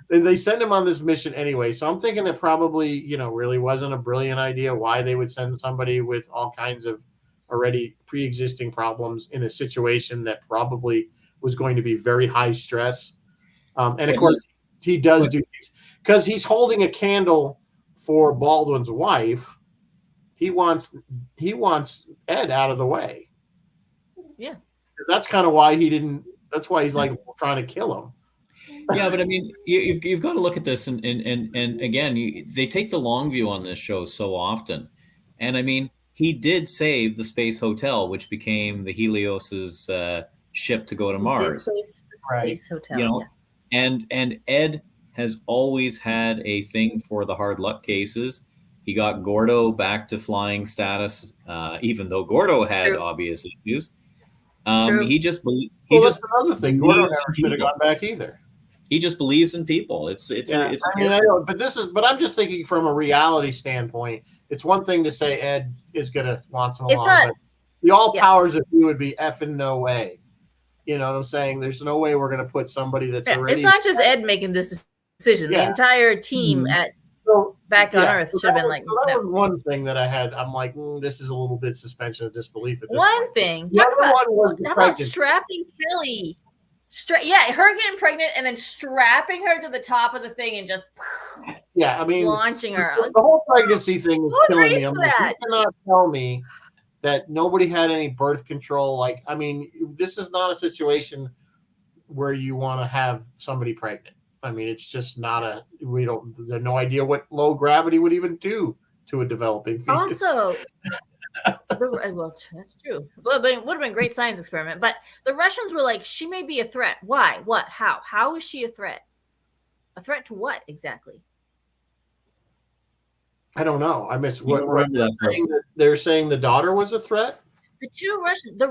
They send him on this mission anyway. So I'm thinking it probably, really wasn't a brilliant idea why they would send somebody with all kinds of already pre-existing problems in a situation that probably was going to be very high stress. And of course, he does do things because he's holding a candle for Baldwin's wife. He wants Ed out of the way. Yeah. That's kind of why he didn't That's why he's like trying to kill him. Yeah, but I mean, you've got to look at this, and again, they take the long view on this show so often, and I mean, he did save the Space Hotel, which became the Helios's ship to go to He did Mars. save the Space Hotel. You know, yeah. and Ed has always had a thing for the hard luck cases. He got Gordo back to flying status, even though Gordo had True. obvious issues. True. He just that's another thing. Gordo believes never in should have people. gone back either. He just believes in people. It's I mean, I know, but I'm just thinking from a reality standpoint. It's one thing to say Ed is gonna launch him along, but the all powers of you would be effing no way. You know what I'm saying? There's no way we're gonna put somebody that's already. It's not just Ed making this decision. The entire team at back on Earth should have been like. So that was one thing that I had. I'm like, this is a little bit suspension of disbelief. At this one point. thing. The other one was how about strapping Kelly? Her getting pregnant and then strapping her to the top of the thing and just I mean launching her. The whole pregnancy thing is killing me. I'm like, you cannot tell me that nobody had any birth control. Like, I mean, this is not a situation where you want to have somebody pregnant. I mean, it's just not there's no idea what low gravity would even do to a developing fetus. Also, well, that's true. Well, it would have been a great science experiment. But the Russians were like, she may be a threat. Why? What? How? How is she a threat? A threat to what exactly? I don't know. I missed what they're saying the daughter was a threat. The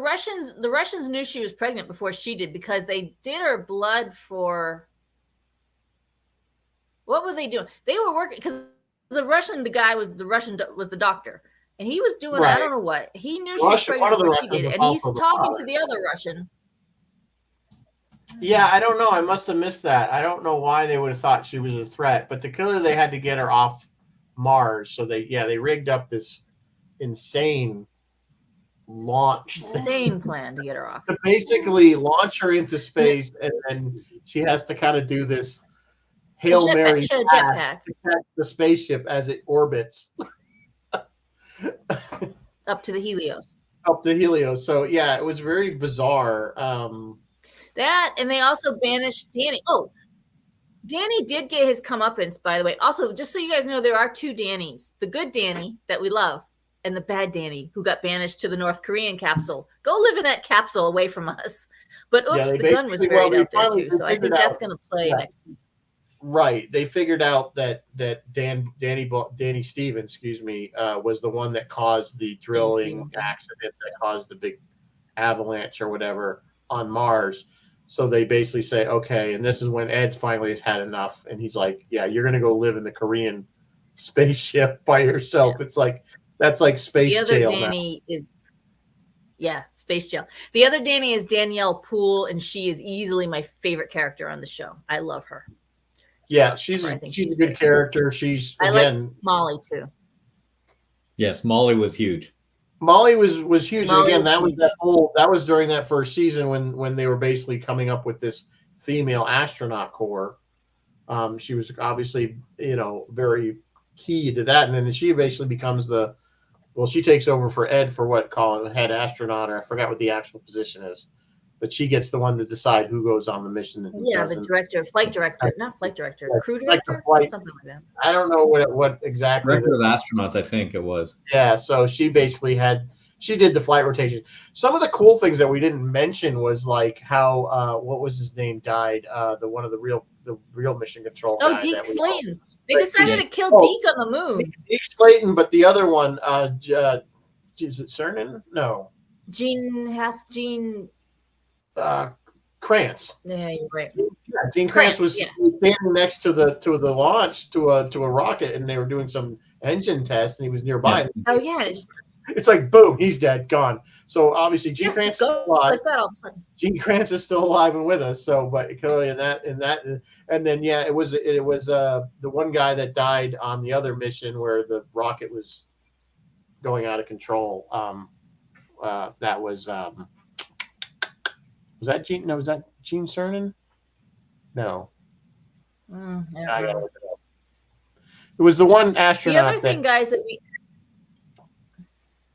Russians knew she was pregnant before she did because they did her blood for. What were they doing? They were working because the guy was the doctor. And he was doing, I don't know what. He knew she was pregnant before she did. And he's talking to the other Russian. Yeah, I don't know. I must have missed that. I don't know why they would have thought she was a threat. But the killer, they had to get her off Mars. So they rigged up this insane launch plan to get her off. To basically launch her into space. And then she has to kind of do this Hail Mary jetpack to catch the spaceship as it orbits. Up to the Helios. So yeah, it was very bizarre. That and they also banished Danny. Oh, Danny did get his comeuppance, by the way. Also, just so you guys know, there are two Dannys: the good Danny that we love, and the bad Danny who got banished to the North Korean capsule. Go live in that capsule away from us. But the gun was buried out there too. So I think that's going to play next season. Right. They figured out that Danny Stevens, was the one that caused the drilling accident that caused the big avalanche or whatever on Mars. So they basically say, okay, and this is when Ed finally has had enough, and he's like, yeah, you're going to go live in the Korean spaceship by yourself. Yeah. It's like that's like space jail. The other Danny is space jail. The other Danny is Danielle Poole, and she is easily my favorite character on the show. I love her. Yeah, she's a good character. I like Molly too. Yes, Molly was huge. Molly was huge. Molly and again, that was during that first season when they were basically coming up with this female astronaut corps. She was obviously, very key to that. And then she basically becomes she takes over for Ed for head astronaut, or I forgot what the actual position is. But she gets the one to decide who goes on the mission. And who doesn't. The director, flight director, not flight director, crew director, something like that. I don't know what exactly. Director of astronauts, I think it was. Yeah, so she basically did the flight rotation. Some of the cool things that we didn't mention was like how what was his name died, the real mission control. Oh, Deke Slayton. They decided to kill Deke on the moon. Deke Slayton, but the other one, is it Cernan? No. Gene. Krantz. Yeah, you're right. Yeah, Gene Krantz was standing next to the launch to a rocket, and they were doing some engine tests, and he was nearby. Yeah. Oh yeah, it's like boom, he's dead, gone. So obviously Gene Krantz is still alive. Like that all of a sudden. Gene Krantz is still alive and with us. So, but clearly in that, and then it was the one guy that died on the other mission where the rocket was going out of control. That was. Was that Gene? No, was that Gene Cernan? No. I gotta look it up. It was the one astronaut. The other thing, guys, that we.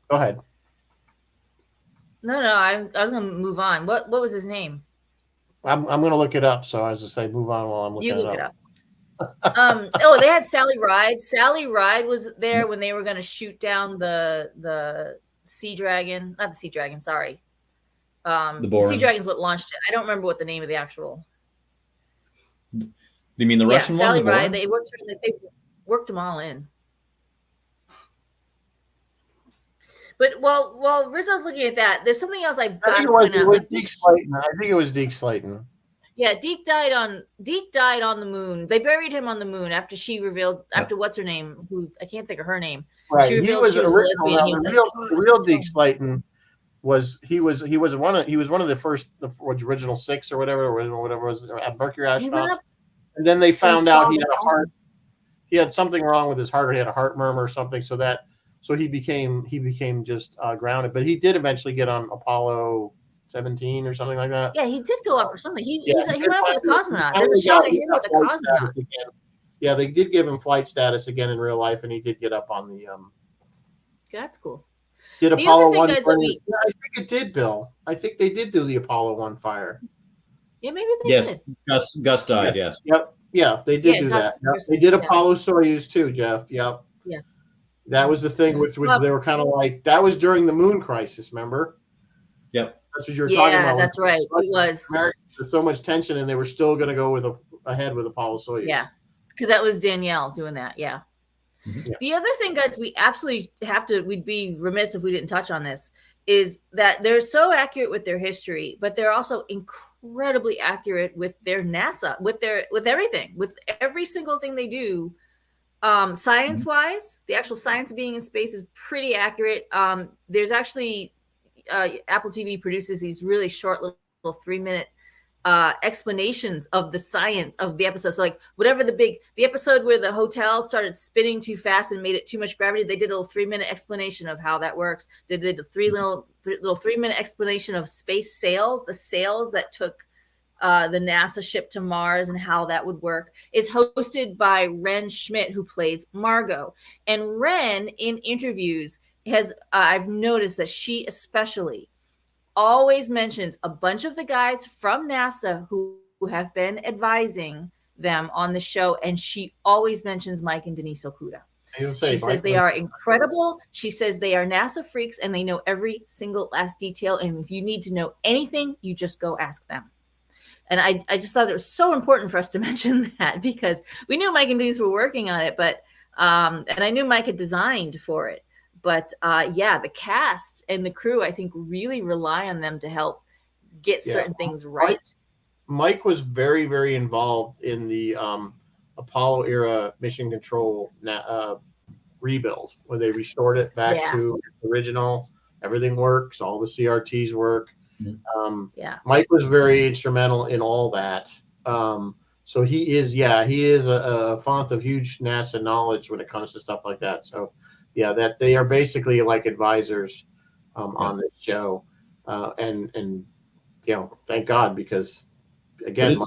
Go ahead. No, I was going to move on. What was his name? I'm going to look it up. So as I say, move on while I'm looking You look it it up. up. They had Sally Ride. Sally Ride was there when they were going to shoot down the Sea Dragon. Not the Sea Dragon, sorry. The Sea Bourne. Dragon's what launched it. I don't remember what the name of the actual. You mean the Russian Sally one? The Ride. Bourne? They worked them all in. But while Rizzo's looking at that, there's something else I've got to point out. Like Deke Slayton. I think it was Deke Slayton. Yeah, Deke died on the moon. They buried him on the moon after she revealed after what's her name, who I can't think of her name. Right. She He revealed was she was a original. lesbian. Now, He was the real Deke Slayton was one of the first original 6 or whatever it was Mercury astronauts. And then they found out he had a heart. He had something wrong with his heart, or he had a heart murmur or something. So he became just grounded. But he did eventually get on Apollo 17 or something like that. Yeah, he did go up for something. He went up with a cosmonaut. He There's a shot of him got with a flight cosmonaut. status again. Yeah, they did give him flight status again in real life, and he did get up on the. That's cool. Did The Apollo other 1? thing, guys, that we- I think it did, Bill. I think they did do the Apollo 1 fire. Yeah, maybe they Yes, did. Gus died. Yes. Yep. Yeah, they did do Gus- that. Yep. They did Apollo Soyuz too, Jeff. Yep. Yeah. That was the thing with which they were kind of like, that was during the moon crisis, remember? Yep. That's what you were talking about. Yeah, that's right. It was. There's so much tension, and they were still going to go ahead with Apollo Soyuz. Yeah, because that was Danielle doing that. Yeah. Mhm. Yeah. The other thing, guys, we absolutely have to, we'd be remiss if we didn't touch on this, is that they're so accurate with their history, but they're also incredibly accurate with their NASA, with everything, with every single thing they do. Science-wise, the actual science of being in space is pretty accurate. There's actually Apple TV produces these really short little 3-minute explanations of the science of the episode. So like whatever the episode where the hotel started spinning too fast and made it too much gravity, they did a little 3-minute explanation of how that works. They did a little 3-minute explanation of space sails, the sails that took the NASA ship to Mars and how that would work. It's hosted by Ren Schmidt, who plays Margot. And Ren, in interviews, I've noticed that she especially always mentions a bunch of the guys from NASA who have been advising them on the show, and she always mentions Mike and Denise Okuda. She says they are incredible. She says they are NASA freaks, and they know every single last detail. And if you need to know anything, you just go ask them. And I just thought it was so important for us to mention that, because we knew Mike and Denise were working on it, but and I knew Mike had designed for it. But the cast and the crew, I think, really rely on them to help get certain things right. Mike was very, very involved in the Apollo era mission control rebuild, where they restored it back to the original. Everything works. All the CRTs work. Mike was very instrumental in all that. So he is a font of huge NASA knowledge when it comes to stuff like that. So that they are basically like advisors on this show, and thank God, because again,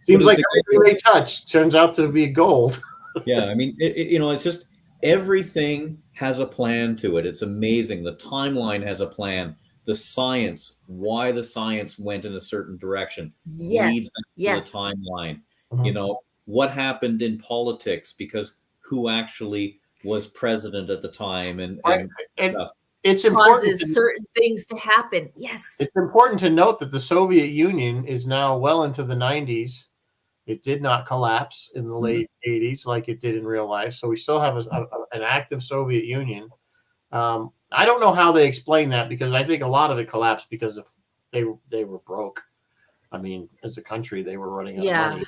seems like everything they touch turns out to be gold. Yeah, I mean, it's just everything has a plan to it. It's amazing. The timeline has a plan. The science, why the science went in a certain direction, leads to the timeline. Mm-hmm. What happened in politics, because who actually was president at the time, and it's important causes certain things to happen. Yes, it's important to note that the Soviet Union is now well into the 90s. It did not collapse in the late 80s like it did in real life, so we still have an active Soviet Union. I don't know how they explain that, because I think a lot of it collapsed because of they were broke. I mean, as a country, they were running out of money.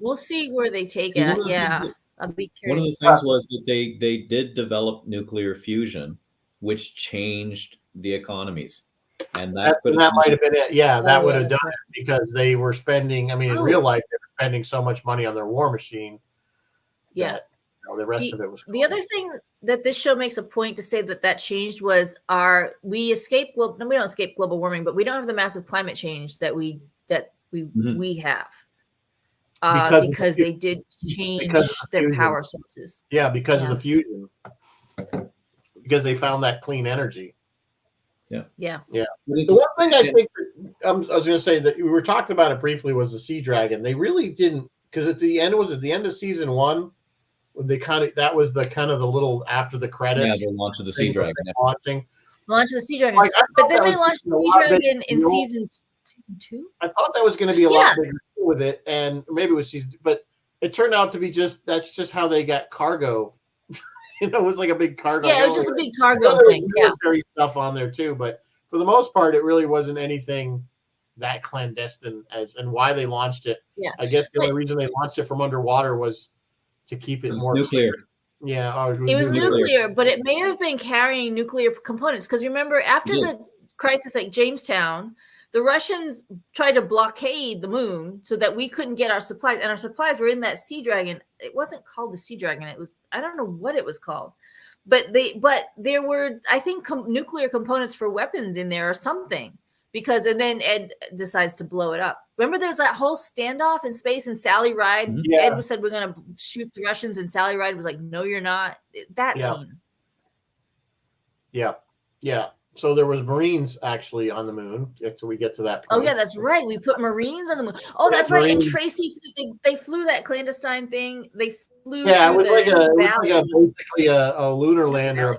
We'll see where they take it. I'll be curious. One of the things was that they did develop nuclear fusion, which changed the economies, and that might have been it. Yeah, that would have done it, because they were spending. I mean, in real life, they were spending so much money on their war machine. Yeah. The rest of it was cool. The other thing that this show makes a point to say that changed was we escape we don't escape global warming, but we don't have the massive climate change that we have because they did change their power sources. Yeah, because of the fusion, because they found that clean energy. Yeah. Yeah. But The one thing I think I was going to say that we were talking about it briefly was the Sea Dragon. They really didn't, because at the end of season 1, they that was the kind of the little after the credits. the launch of the Sea thing Dragon. launching. Launch of the Sea Dragon. Like, I But thought then that they was launched gonna the be a Sea lot bigger Dragon in deal. season 2. I thought that was going to be a Yeah. lot bigger deal with it, and maybe it was season, but it turned out to be that's just how they got cargo. It was like a big cargo. Yeah, it was just a big cargo there was thing. Yeah. military stuff on there too, but for the most part, it really wasn't anything that clandestine and why they launched it. Yeah. I guess the only reason they launched it from underwater was to keep it more nuclear. Yeah, it was nuclear, but it may have been carrying nuclear components. Because remember, after the crisis at Jamestown, the Russians tried to blockade the moon so that we couldn't get our supplies, and our supplies were in that Sea Dragon. It wasn't called the Sea Dragon. It was, I don't know what it was called, but there were, I think, nuclear components for weapons in there or something. Because, and then Ed decides to blow it up. Remember, there's that whole standoff in space, and Sally Ride. Yeah. Ed said, "We're gonna shoot the Russians," and Sally Ride was like, "No, you're not." That scene. Yeah. So there was Marines actually on the moon. So we get to that point. Oh yeah, that's right. We put Marines on the moon. Oh, that's right. And Tracy, they flew that clandestine thing. They flew. Yeah, it was valley. basically a lunar lander,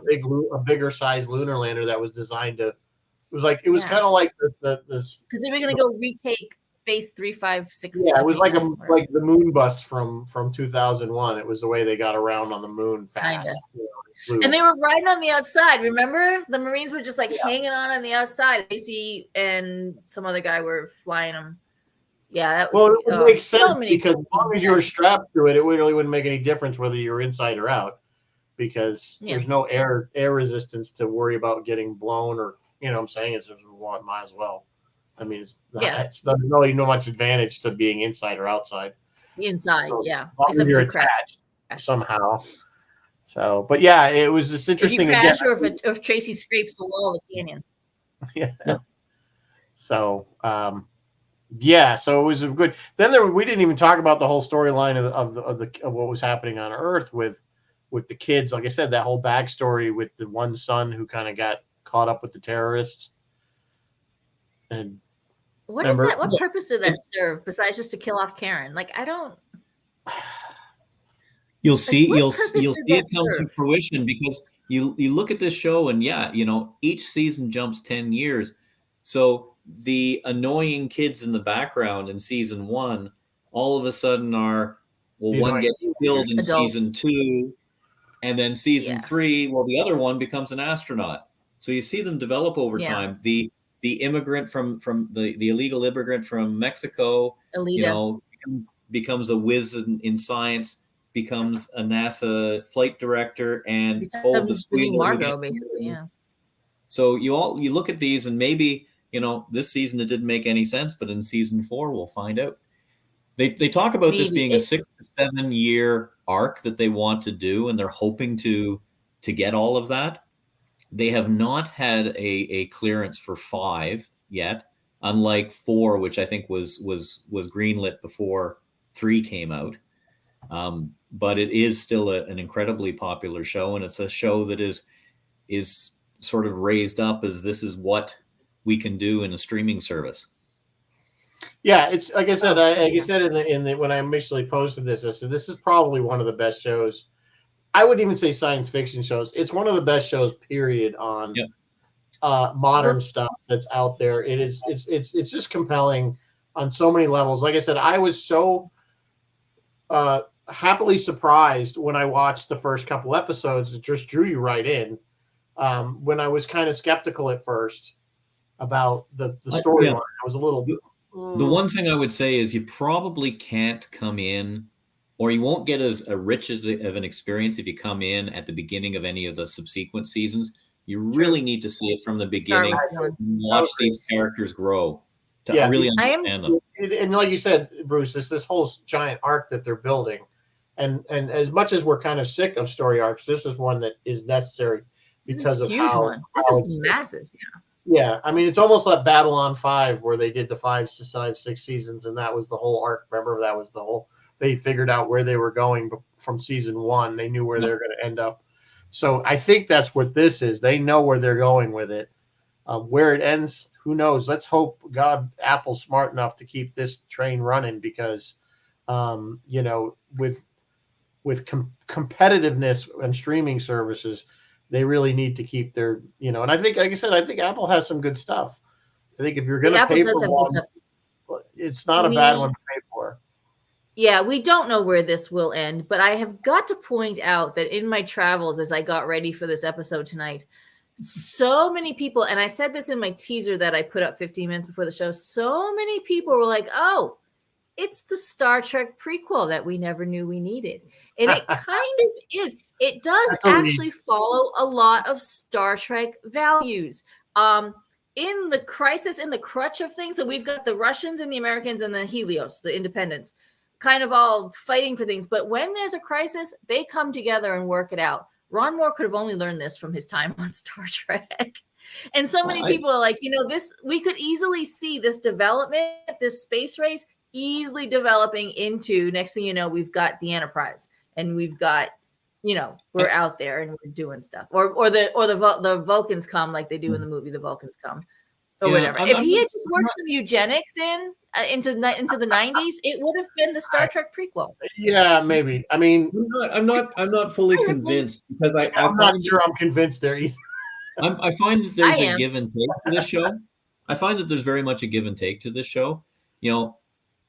a bigger size lunar lander that was designed to. It was kind of like this because they were going to go retake base 3, 5, 6. Yeah, it was like the moon bus from 2001. It was the way they got around on the moon fast. And they were riding on the outside. Remember, the Marines were just like hanging on the outside. AC and some other guy were flying them. Yeah, that was. Well, it makes sense because as long as you were strapped to it, it really wouldn't make any difference whether you were inside or out, because there's no air resistance to worry about getting blown or. You know what I'm saying? It's just might as well. I mean, it's not really no much advantage to being inside or outside. Inside, so, except you're attached somehow. So, but yeah, it was just interesting. If you crash or if Tracy scrapes the wall of the canyon. Yeah. So, so it was a good. Then we didn't even talk about the whole storyline of what was happening on Earth with the kids. Like I said, that whole backstory with the one son who kind of got caught up with the terrorists. And what purpose did that serve besides just to kill off Karen? Like, I don't. You'll see it come to fruition because you look at this show and each season jumps 10 years. So the annoying kids in the background in season 1 all of a sudden are one gets killed in season 2, and then season 3, the other one becomes an astronaut. So you see them develop over time. The immigrant from the illegal immigrant from Mexico, becomes a whiz in science, becomes a NASA flight director, and told the sweet Margot, basically. Yeah. So you look at these, and maybe this season it didn't make any sense, but in season 4 we'll find out. They talk about this being a 6 to 7 year arc that they want to do, and they're hoping to get all of that. They have not had a clearance for 5 yet, unlike 4, which I think was greenlit before 3 came out. But it is still an incredibly popular show, and it's a show that is sort of raised up as this is what we can do in a streaming service. Yeah, it's like I said. Like I said in the when I initially posted this, I said this is probably one of the best shows. I wouldn't even say science fiction shows. It's one of the best shows, period, on modern stuff that's out there. It's just compelling on so many levels. Like I said, I was so happily surprised when I watched the first couple episodes. It just drew you right in. When I was kind of skeptical at first about the storyline, I was a little. The one thing I would say is you probably can't come in, or you won't get as rich of an experience if you come in at the beginning of any of the subsequent seasons. You really need to see it from the beginning and watch these characters grow to really understand them. And like you said, Bruce, this whole giant arc that they're building, and as much as we're kind of sick of story arcs, this is one that is necessary because of huge how one. This is massive. Yeah, I mean, it's almost like Babylon 5, where they did the 5 to 6 seasons, and that was the whole arc. Remember, that was the whole. They figured out where they were going from season 1. They knew where they were going to end up. So I think that's what this is. They know where they're going with it. Where it ends, who knows? Let's hope Apple's smart enough to keep this train running, because with competitiveness and streaming services, they really need to keep their, and I think, like I said, I think Apple has some good stuff. I think if you're going to Apple pay does for have good one, stuff. it's not a bad one to pay for. Yeah, we don't know where this will end, but I have got to point out that in my travels, as I got ready for this episode tonight, so many people, and I said this in my teaser that I put up 15 minutes before the show, so many people were like, oh, it's the Star Trek prequel that we never knew we needed. And it kind of is. It does actually follow a lot of Star Trek values. In the crisis, in the crutch of things, so we've got the Russians and the Americans and the Helios, the independents, kind of all fighting for things. But when there's a crisis, they come together and work it out. Ron Moore could have only learned this from his time on Star Trek. And so many people are like, this, we could easily see this development, this space race easily developing into, next thing you know, we've got the Enterprise and we've got, we're out there and we're doing stuff, or the Vulcans come like they do in the movie, the Vulcans come, or whatever. If he had just worked some eugenics into the 90s, it would have been the Star Trek prequel. Yeah, maybe. I mean, I'm not fully convinced, because I'm not sure I'm convinced there either. I find that there's a give and take to this show. I find that there's very much a give and take to this show.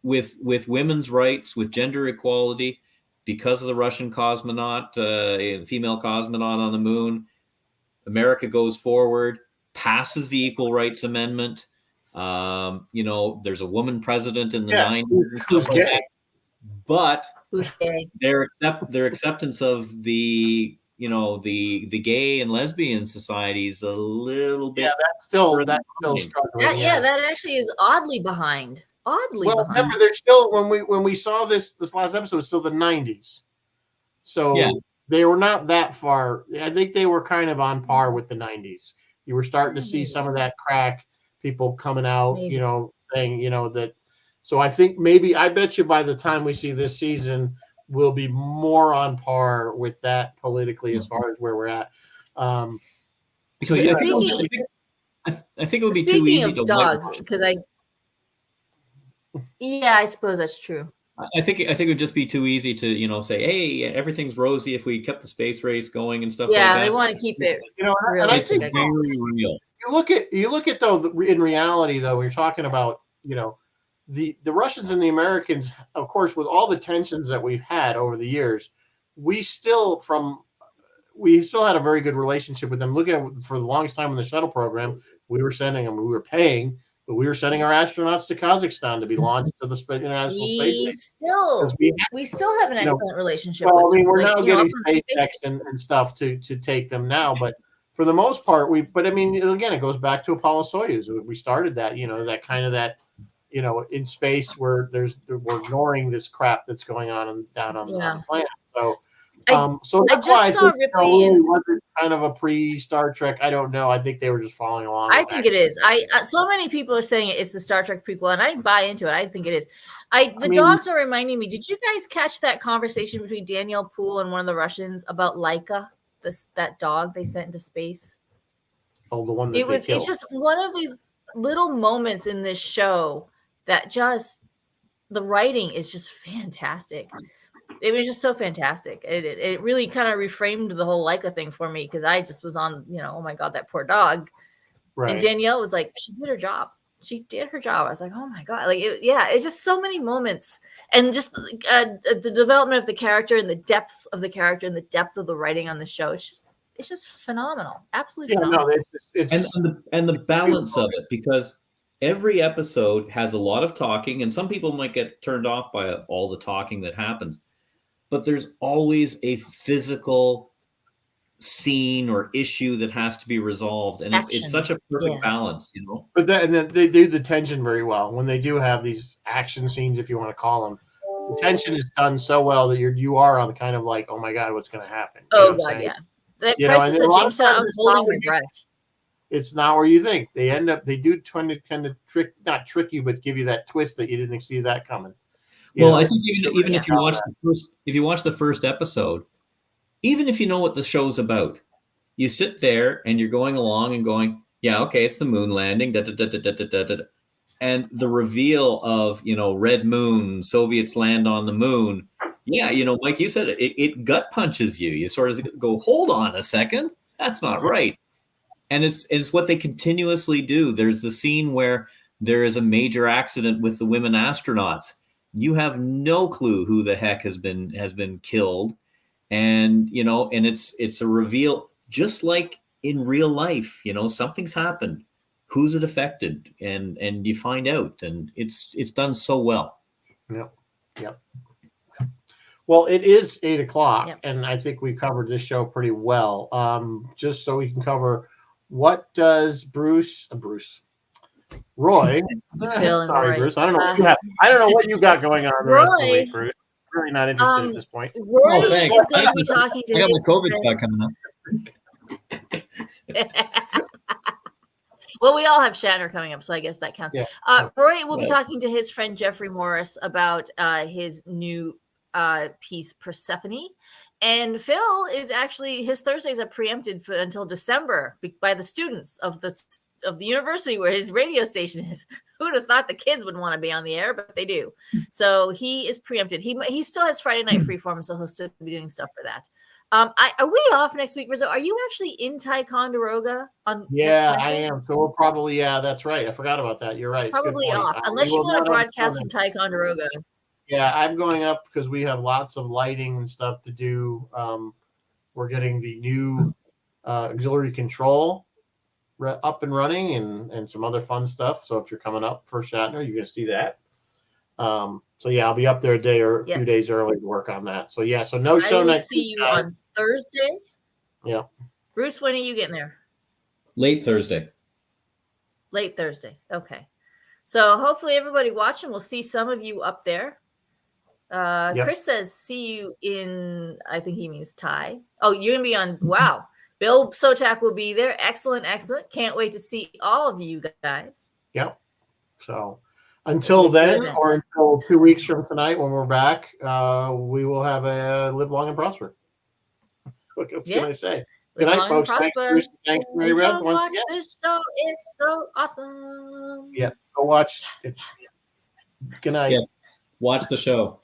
With women's rights, with gender equality, because of the Russian cosmonaut, female cosmonaut on the moon, America goes forward, passes the Equal Rights Amendment. There's a woman president in the 90s. Who's gay? But who's gay? Their acceptance of the the gay and lesbian societies a little bit. Yeah, that's still struggling. That actually is oddly behind. Remember, there's still, when we saw this last episode, it's still the 90s, so they were not that far. I think they were kind of on par with the 90s. You were starting to see some of that crack, people coming out, saying, that. So I think I bet you by the time we see this season, we'll be more on par with that politically, as far as where we're at. I think it would be too easy to dogs, because I suppose that's true. I think it would just be too easy to say, hey, everything's rosy if we kept the space race going and stuff like that. Yeah, they want to keep it real. And I think very real. You look at though, in reality though, we're talking about the Russians and the Americans, of course, with all the tensions that we've had over the years, we still had a very good relationship with them. Look at it, for the longest time in the shuttle program, we were sending them, we were paying. But we were sending our astronauts to Kazakhstan to be launched to the International Space Station. We still have an excellent relationship. Well, I mean, we're now getting SpaceX and stuff to take them now, but for the most part, again, it goes back to Apollo Soyuz. We started that, that kind of that, in space where we're ignoring this crap that's going on down on the planet. So that's why I think it wasn't kind of a pre-Star Trek. I don't know. I think they were just following along. I think it is. So many people are saying it's the Star Trek prequel, and I buy into it. I think it is. Dogs are reminding me. Did you guys catch that conversation between Danielle Poole and one of the Russians about Laika, that dog they sent into space? Oh, the one that it's just one of these little moments in this show that the writing is just fantastic. It was just so fantastic. It really kind of reframed the whole Laika thing for me, because I just was on, oh my God, that poor dog. Right. And Danielle was like, she did her job. She did her job. I was like, oh my God. It's just so many moments. And just the development of the character and the depth of the character and the depth of the writing on the show. It's just phenomenal. Absolutely phenomenal. No, and the balance of it, because every episode has a lot of talking, and some people might get turned off by all the talking that happens. But there's always a physical scene or issue that has to be resolved, and it's such a perfect balance, But they do the tension very well when they do have these action scenes, if you want to call them. The tension is done so well that you are on the kind of like, oh my God, what's going to happen? Oh God, yeah. That crisis at Jamestown, I was holding my breath. It's not where you think. They do tend to not trick you, but give you that twist that you didn't see that coming. I think even if you watch the first episode, even if you know what the show's about, you sit there and you're going along and going, Yeah, okay, it's the moon landing. Da, da, da, da, da, da, da, da. And the reveal of, red moon, Soviets land on the moon. Yeah, Mike, you said it gut punches you. You sort of go, hold on a second. That's not right. And it's what they continuously do. There's the scene where there is a major accident with the women astronauts. You have no clue who the heck has been killed. And, and it's a reveal, just like in real life, something's happened. Who's it affected? And you find out, and it's done so well. Yep. Yep. Well, it is 8:00, Yep. and I think we covered this show pretty well. Just so we can cover, what does Roy? Sorry, Roy. Bruce. I don't know what you have. I don't know what you got going on the rest of the week, Bruce. Really not interested at this point. Roy thanks. is going to be talking to I got my his COVID friend- shot coming up. Well, we all have Shatner coming up, so I guess that counts. Yeah. Roy will be talking to his friend Jeffrey Morris about his new piece, Persephone. And Phil is actually, his Thursdays are preempted until December by the students of the university where his radio station is. Who would have thought the kids would want to be on the air, but they do. So he is preempted. He still has Friday Night Freeform, so he'll still be doing stuff for that. Are we off next week, Rizzo? Are you actually in Ticonderoga on? Yeah, I am. So we're probably, that's right. I forgot about that. You're right. Probably off, unless you want to broadcast from Ticonderoga. Yeah, I'm going up because we have lots of lighting and stuff to do. We're getting the new auxiliary control up and running, and some other fun stuff. So if you're coming up for Shatner, you're going to see that. So yeah, I'll be up there a day or a few days early to work on that. So yeah, so no show next week. See you on Thursday. Yeah. Bruce, when are you getting there? Late Thursday. Late Thursday. Okay. So hopefully everybody watching will see some of you up there. Chris says, see you in, I think he means Thai. Oh, you're going to be on, wow. Bill Sotak will be there. Excellent, excellent. Can't wait to see all of you guys. Yep. So until then, or until 2 weeks from tonight when we're back, we will have a live long and prosper. What else can I say? Good night, folks. Thanks, Bruce. Thanks, Mary Beth, once again. This show, it's so awesome. Yeah, go watch it. Good night. Yes, watch the show.